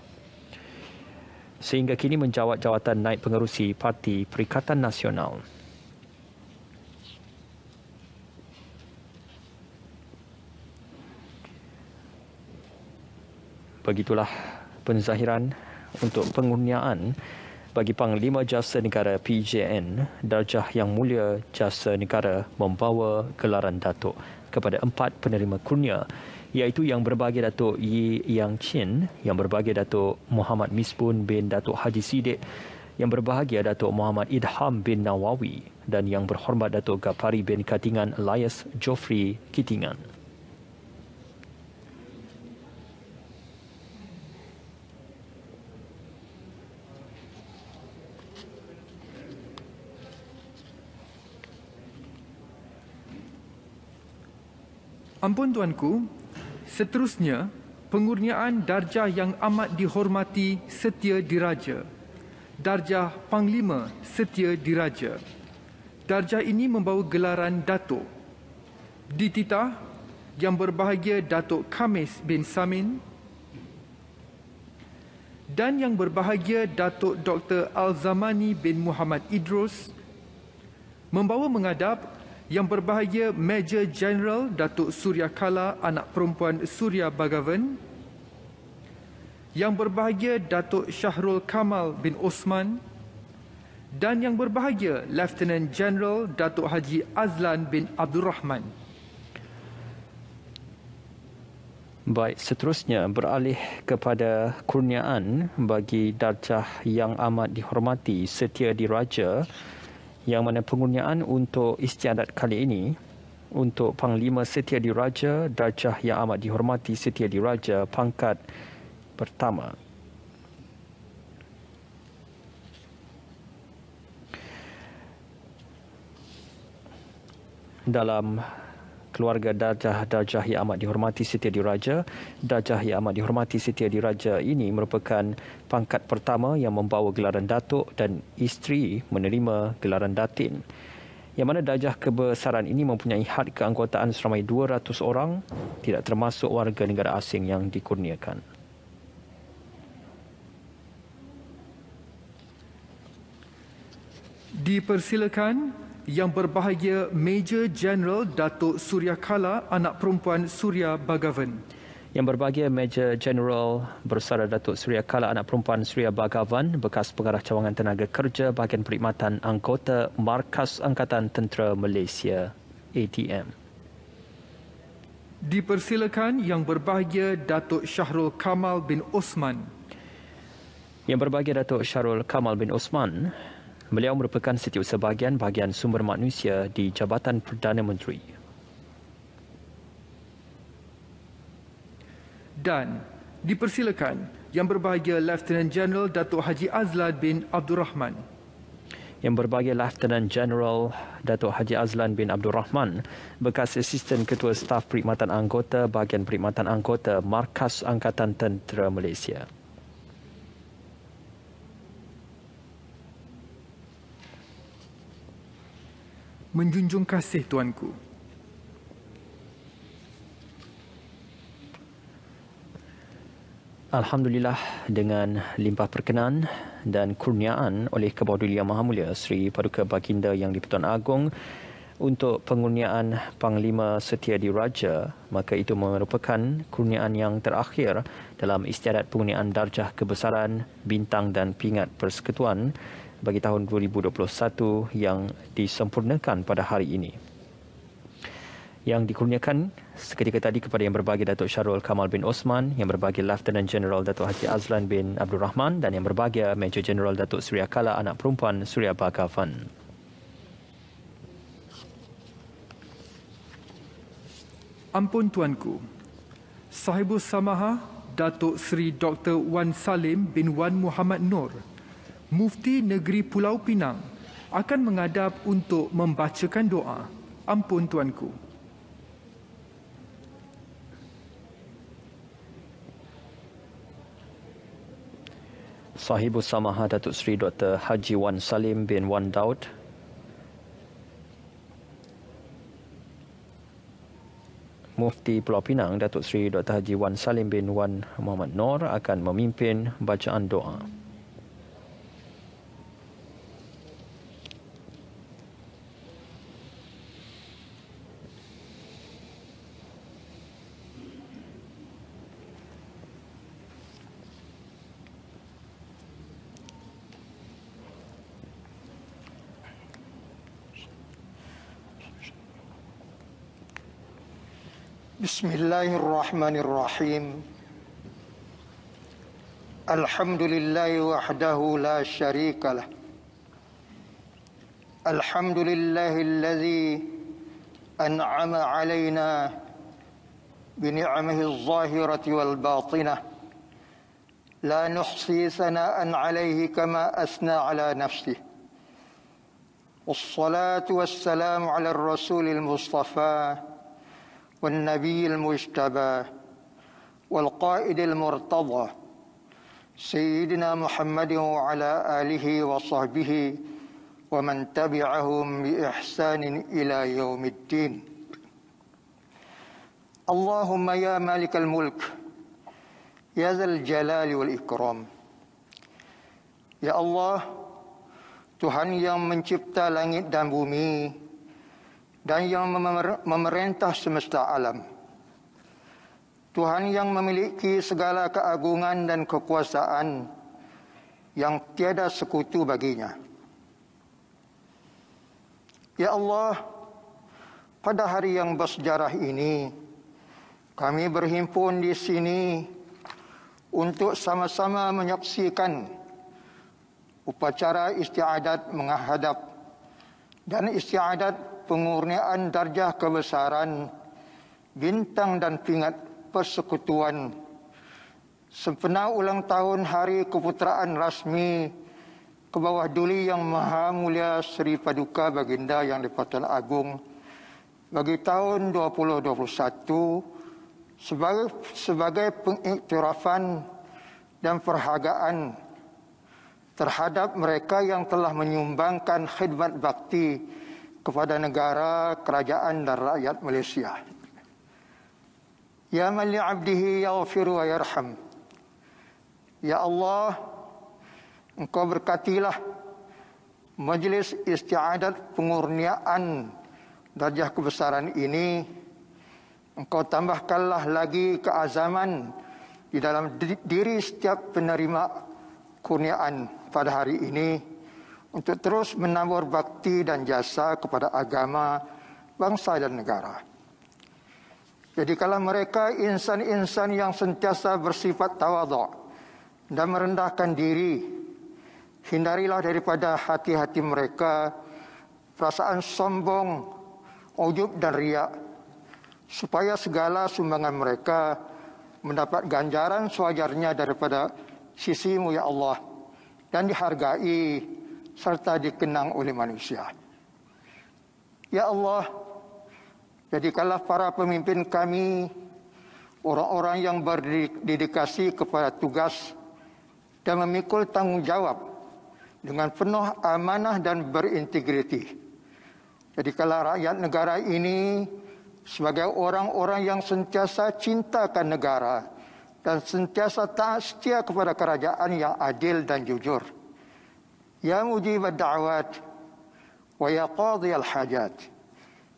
Sehingga kini menjawat jawatan Naib Pengerusi Parti Perikatan Nasional. Begitulah penzahiran untuk pengurniaan bagi Panglima Jasa Negara PJN, Darjah Yang Mulia Jasa Negara membawa gelaran Datuk. kepada 4 penerima kurnia, iaitu Yang Berbahagia Datuk Yi Yang Chin, Yang Berbahagia Datuk Muhammad Misbun bin Datuk Haji Sidik, Yang Berbahagia Datuk Muhammad Idham bin Nawawi dan Yang Berhormat Datuk Gapari bin Katingan Elias Joffrey Kitingan. Ampun Tuanku, seterusnya pengurniaan darjah yang amat dihormati Setia Diraja, darjah Panglima Setia Diraja. Darjah ini membawa gelaran Datuk. Dititah Yang Berbahagia Datuk Khamis bin Samin dan Yang Berbahagia Datuk Dr. Al-Zamani bin Muhammad Idrus, membawa menghadap Yang Berbahagia Major General Datuk Surya Kala Anak Perempuan Surya Bagavan, Yang Berbahagia Datuk Syahrul Kamal bin Osman dan Yang Berbahagia Lieutenant General Datuk Haji Azlan bin Abdul Rahman. Baik, seterusnya beralih kepada kurniaan bagi darjah Yang Amat Dihormati Setia Diraja, yang mana pengurniaan untuk istiadat kali ini untuk Panglima Setia Diraja, darjah Yang Amat Dihormati Setia Diraja pangkat pertama. Dalam keluarga darjah Yang Amat Dihormati Setia Diraja, darjah Yang Amat Dihormati Setia Diraja ini merupakan pangkat pertama yang membawa gelaran Datuk dan isteri menerima gelaran Datin, yang mana darjah kebesaran ini mempunyai had keanggotaan seramai 200 orang, tidak termasuk warga negara asing yang dikurniakan. Dipersilakan Yang Berbahagia Major General Datuk Surya Kala Anak Perempuan Surya Bagavan. Yang Berbahagia Major General Bersara Datuk Surya Kala Anak Perempuan Surya Bagavan, bekas pengarah cawangan tenaga kerja bahagian perkhidmatan anggota Markas Angkatan Tentera Malaysia ATM. Dipersilakan Yang Berbahagia Datuk Syahrul Kamal bin Osman. Yang Berbahagia Datuk Syahrul Kamal bin Osman, beliau merupakan Setiausaha bahagian sumber manusia di Jabatan Perdana Menteri. Dan dipersilakan Yang Berbahagia Lieutenant General Datuk Haji Azlan bin Abdul Rahman. Yang Berbahagia Lieutenant General Datuk Haji Azlan bin Abdul Rahman, bekas Asisten Ketua Staf Perkhidmatan Anggota bahagian perkhidmatan anggota Markas Angkatan Tentera Malaysia. Menjunjung kasih Tuanku. Alhamdulillah, dengan limpah perkenan dan kurniaan oleh Kebawah Duli Yang Maha Mulia Sri Paduka Baginda Yang di-Pertuan Agong untuk pengurniaan Panglima Setia Diraja, maka itu merupakan kurniaan yang terakhir dalam istiadat pengurniaan darjah kebesaran, bintang dan pingat persekutuan bagi tahun 2021 yang disempurnakan pada hari ini. Yang dikurniakan seketika tadi kepada Yang Berbahagia Datuk Syahrul Kamal bin Osman, Yang Berbahagia Lieutenant General Datuk Haji Azlan bin Abdul Rahman dan Yang Berbahagia Major General Datuk Surya Kala Anak Perempuan Surya Bagavan. Ampun Tuanku, Sahibus Samaha Datuk Seri Dr. Wan Salim bin Wan Muhammad Nur, Mufti Negeri Pulau Pinang, akan menghadap untuk membacakan doa. Ampun Tuanku. Sahibus Samaha Datuk Seri Dr. Haji Wan Salim bin Wan Daud, Mufti Pulau Pinang Datuk Seri Dr. Haji Wan Salim bin Wan Muhammad Nur akan memimpin bacaan doa. Bismillahirrahmanirrahim. Alhamdulillahi wahdahu la syarika lah. Alhamdulillahilladzi an'ama alaina bini'amihi adh-dhahirati wal batinah. La nuhsi sana'an alayhi kama asna ala nafsihi. Wassalatu wassalamu ala ar-rasulil mustafa والنبي المجتبى والقائد المرتضى سيدنا محمد وعلى آله وصحبه ومن تبعهم بإحسان إلى يوم الدين. اللهم يا مالك الملك يا ذا الجلال والإكرام. Ya Allah, Tuhan yang mencipta langit dan bumi dan yang memerintah semesta alam. Tuhan yang memiliki segala keagungan dan kekuasaan yang tiada sekutu baginya. Ya Allah, pada hari yang bersejarah ini, kami berhimpun di sini untuk sama-sama menyaksikan upacara istiadat menghadap dan istiadat pengurnian darjah kebesaran bintang dan pingat persekutuan sempena ulang tahun Hari Keputeraan Rasmi ke bawah Duli Yang Maha Mulia Sri Paduka Baginda Yang di-Pertuan Agong bagi tahun 2021 sebagai pengiktirafan dan perhargaan terhadap mereka yang telah menyumbangkan khidmat bakti kepada negara, kerajaan dan rakyat Malaysia. Ya man li 'abdihi yaghfiru wa yarham. Ya Allah, Engkau berkatilah majlis istiadat pengurniaan darjah kebesaran ini. Engkau tambahkanlah lagi keazaman di dalam diri setiap penerima kurniaan pada hari ini untuk terus menabur bakti dan jasa kepada agama, bangsa dan negara. Jadikanlah mereka insan-insan yang sentiasa bersifat tawadhu' dan merendahkan diri. Hindarilah daripada hati-hati mereka perasaan sombong, ujub dan riak, supaya segala sumbangan mereka mendapat ganjaran sewajarnya daripada sisi-Mu ya Allah dan dihargai serta dikenang oleh manusia. Ya Allah, jadikanlah para pemimpin kami orang-orang yang berdedikasi kepada tugas dan memikul tanggungjawab dengan penuh amanah dan berintegriti. Jadikanlah rakyat negara ini sebagai orang-orang yang sentiasa cintakan negara dan sentiasa taat setia kepada kerajaan yang adil dan jujur. Ya mujib ad-da'wat wa ya qadhi al-hajat.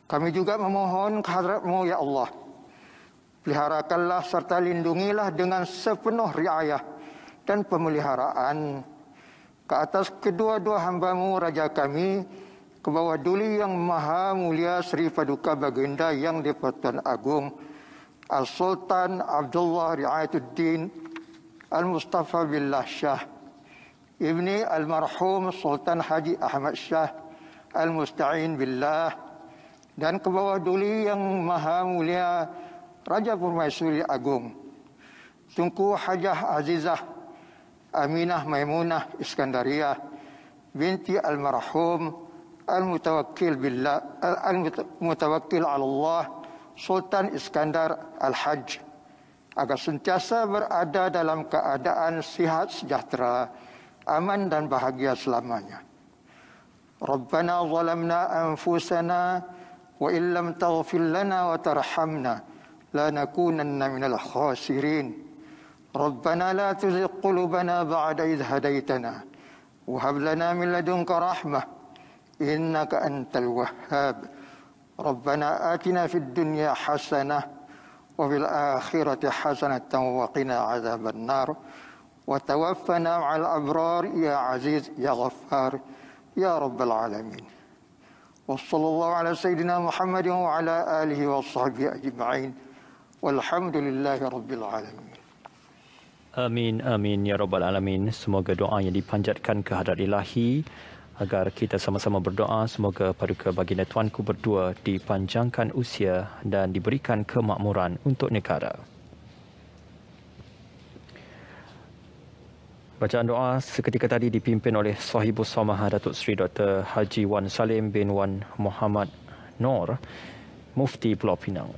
Kami juga memohon kehadrat-Mu ya Allah. Peliharakanlah serta lindungilah dengan sepenuh riayah dan pemeliharaan ke atas kedua-dua hamba-Mu Raja kami ke bawah Duli Yang Maha Mulia Sri Paduka Baginda Yang di-Pertuan Agong Al-Sultan Abdullah Riayatuddin Al-Mustafa Billah Shah Ibni Almarhum Sultan Haji Ahmad Shah Al-Musta'in Billah, dan ke bawah Duli Yang Maha Mulia Raja Permaisuri Agong Tunku Hajah Azizah Aminah Maimunah Iskandariyah binti Almarhum Al-Mutawakkil Billah Al-Mutawakkil ala Allah Sultan Iskandar Al-Hajj, agar sentiasa berada dalam keadaan sihat sejahtera, aman dan bahagia selamanya. Rabbana zalamna anfusana wa illam taghfir lana wa tarhamna lanakunanna minal khasirin. Rabbana la tuzigh qulubana ba'da idh hadaytana wa hab lana min ladunka rahmah innaka antal wahhab. Rabbana atina fid dunya hasanah wa fil akhirati hasanatan wa qina adzaban nar. وتوفنا مع الأبرار يا عزيز يا غفار يا رب العالمين. وصلى الله على سيدنا محمد وعلى آله وصحبه أجمعين Walhamdulillahi Rabbil Alamin. Amin, amin, ya Rabbal Alamin. Semoga doa yang dipanjatkan ke hadrat ilahi agar kita sama-sama berdoa semoga paduka baginda tuanku berdua dipanjangkan usia dan diberikan kemakmuran untuk negara. Bacaan doa seketika tadi dipimpin oleh Sahibus Samahah Datuk Seri Dr. Haji Wan Salim bin Wan Muhammad Noor, Mufti Pulau Pinang.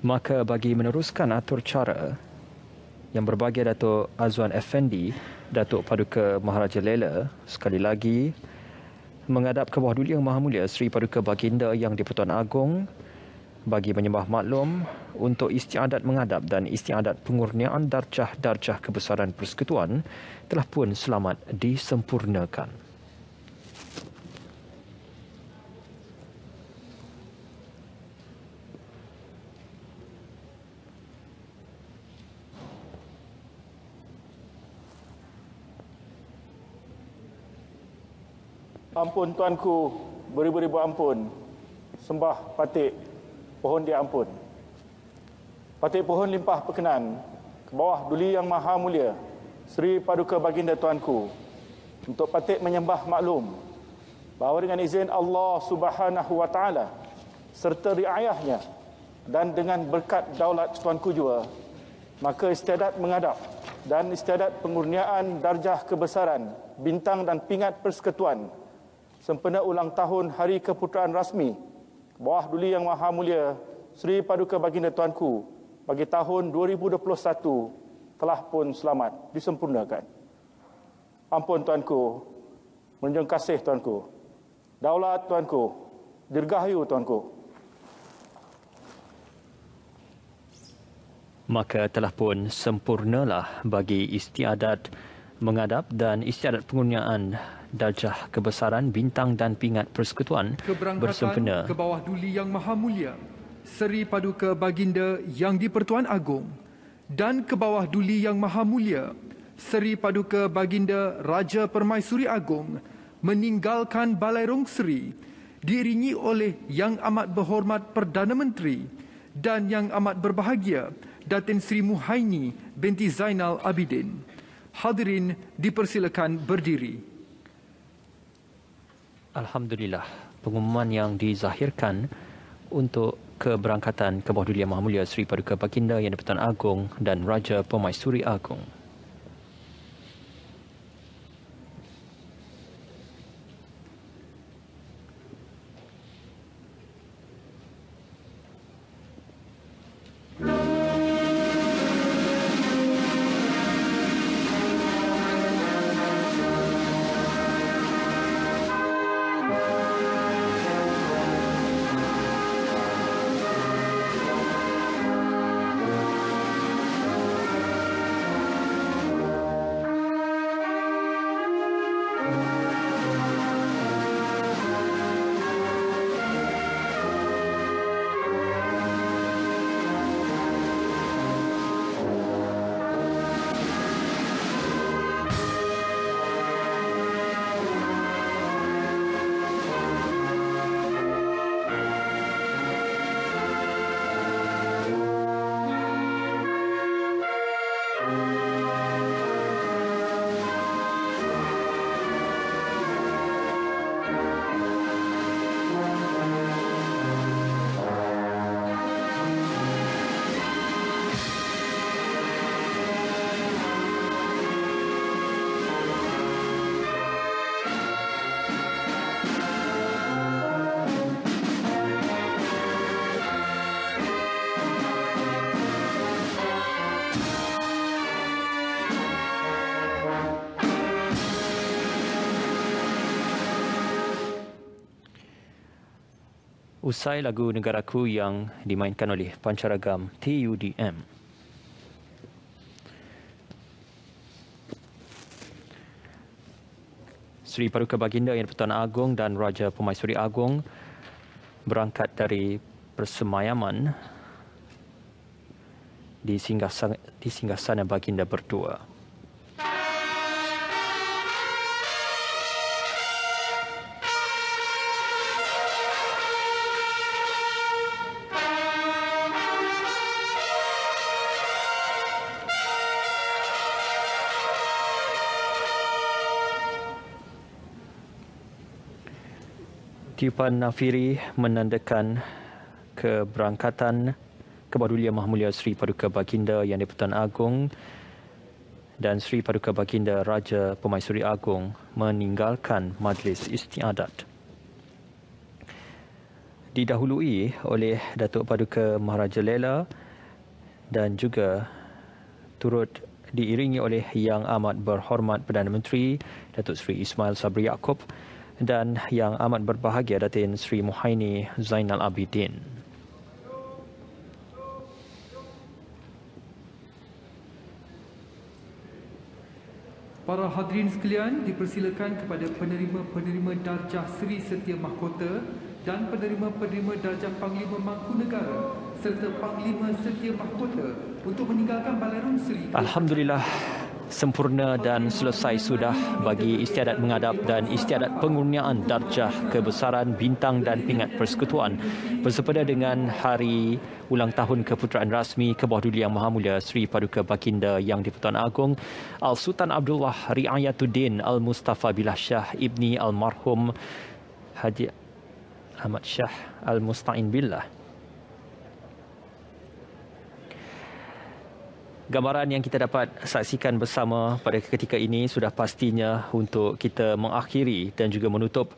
Maka bagi meneruskan atur cara yang berbahagia Datuk Azwan Effendi, Datuk Paduka Maharaja Lela, sekali lagi menghadap ke bawah Duli Yang Maha Mulia Seri Paduka Baginda Yang di-Pertuan Agong bagi menyembah maklum untuk istiadat menghadap dan istiadat pengurniaan darjah-darjah kebesaran persekutuan telah pun selamat disempurnakan. Ampun tuanku, beribu-ribu ampun. Sembah patik pohon dia ampun. Patik pohon limpah perkenan ke bawah Duli Yang Maha Mulia Seri Paduka Baginda tuanku untuk patik menyembah maklum bahawa dengan izin Allah Subhanahu wa taala serta riayahnya dan dengan berkat daulat tuanku jua, maka istiadat menghadap dan istiadat pengurniaan darjah kebesaran bintang dan pingat persekutuan sempena ulang tahun Hari Keputeraan Rasmi bawah Duli Yang Maha Mulia Seri Paduka Baginda tuanku bagi tahun 2021 telah pun selamat disempurnakan. Ampun tuanku, menunjung kasih tuanku, daulat tuanku, dirgahayu tuanku. Maka telah pun sempurnalah bagi istiadat menghadap dan istiadat pengurniaan darjah kebesaran bintang dan pingat persekutuan bersempena ke bawah Duli Yang Maha Mulia Seri Paduka Baginda Yang di-Pertuan Agong dan ke bawah Duli Yang Maha Mulia Seri Paduka Baginda Raja Permaisuri Agong meninggalkan Balairong Seri diiringi oleh Yang Amat Berhormat Perdana Menteri dan Yang Amat Berbahagia Datin Seri Muhaini binti Zainal Abidin. Hadirin dipersilakan berdiri. Alhamdulillah, pengumuman yang dizahirkan untuk keberangkatan ke bawah Duli Yang Maha Mulia Seri Paduka Baginda Yang di-Pertuan Agong dan Raja Permaisuri Agong. Usai lagu Negaraku yang dimainkan oleh pancaragam TUDM. Seri Paduka Baginda Yang di-Pertuan Agong dan Raja Permaisuri Agong berangkat dari persemayaman di singgasana Baginda berdua. Tiupan nafiri menandakan keberangkatan Kebahadulian Maha Mulia Seri Paduka Baginda Yang di-Pertuan Agong dan Seri Paduka Baginda Raja Permaisuri Agong meninggalkan majlis istiadat. Didahului oleh Datuk Paduka Maharaja Lela dan juga turut diiringi oleh Yang Amat Berhormat Perdana Menteri Datuk Seri Ismail Sabri Yaakob dan Yang Amat Berbahagia Datin Seri Muhaini Zainal Abidin. Para hadirin sekalian, dipersilakan kepada penerima-penerima darjah Seri Setia Mahkota dan penerima-penerima darjah Panglima Mangkunegara serta Panglima Setia Mahkota untuk meninggalkan Balairung Seri. Alhamdulillah, sempurna dan selesai sudah bagi istiadat menghadap dan istiadat pengurniaan darjah kebesaran bintang dan pingat persekutuan bersempena dengan hari ulang tahun keputeraan rasmi Kebahadulian Maha Mulia Seri Paduka Baginda Yang di-Pertuan Agong Al-Sultan Abdullah Riayatuddin Al-Mustafa Billah Shah Ibni Almarhum Haji Ahmad Shah Al-Musta'in Billah. Gambaran yang kita dapat saksikan bersama pada ketika ini sudah pastinya untuk kita mengakhiri dan juga menutup,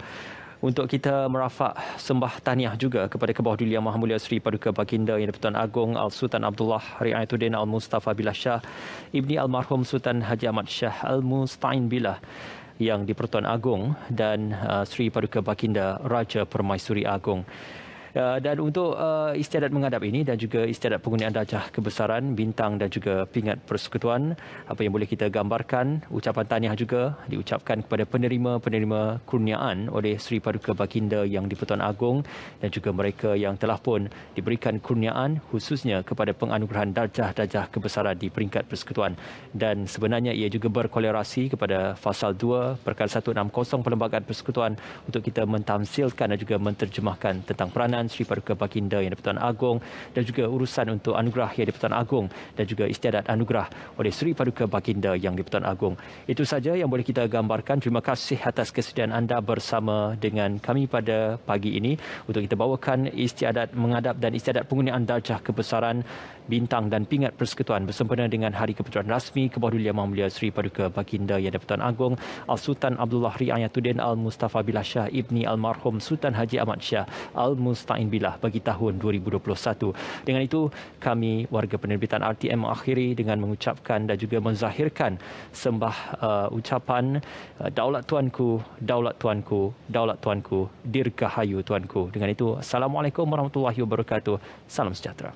untuk kita merafak sembah tahniah juga kepada Kebahadulian Maha Mulia Seri Paduka Baginda Yang di-Pertuan Agong Al-Sultan Abdullah Riayatuddin Al-Mustafa Billah Shah Ibni Almarhum Sultan Haji Ahmad Shah Al-Musta'in Billah Yang di-Pertuan Agong dan Seri Paduka Baginda Raja Permaisuri Agong. Dan untuk istiadat menghadap ini dan juga istiadat penggunaan darjah kebesaran, bintang dan juga pingat persekutuan, apa yang boleh kita gambarkan, ucapan tahniah juga diucapkan kepada penerima-penerima kurniaan oleh Seri Paduka Baginda Yang di-Pertuan Agong dan juga mereka yang telah pun diberikan kurniaan khususnya kepada penganugerahan darjah-darjah kebesaran di peringkat persekutuan. Dan sebenarnya ia juga berkolerasi kepada Fasal 2 Perkara 160 Perlembagaan Persekutuan untuk kita mentamsilkan dan juga menterjemahkan tentang peranan Seri Paduka Baginda Yang di-Pertuan Agong dan juga urusan untuk anugerah Yang di-Pertuan Agong dan juga istiadat anugerah oleh Seri Paduka Baginda Yang di-Pertuan Agong. Itu saja yang boleh kita gambarkan. Terima kasih atas kesediaan anda bersama dengan kami pada pagi ini untuk kita bawakan istiadat menghadap dan istiadat penggunaan darjah kebesaran, bintang dan pingat persekutuan bersempena dengan Hari Keputeraan Rasmi Kebahadulian Maha Mulia Seri Paduka Baginda Yang di-Pertuan Agong Al-Sultan Abdullah Riayatuddin Al-Mustafa Billah Shah Ibni Almarhum Sultan Haji Ahmad Shah Al-Musta'in Billah bagi tahun 2021. Dengan itu, kami warga penerbitan RTM mengakhiri dengan mengucapkan dan juga menzahirkan sembah ucapan Daulat Tuanku, Daulat Tuanku, Daulat Tuanku, Dirgahayu Tuanku. Dengan itu, Assalamualaikum warahmatullahi wabarakatuh. Salam sejahtera.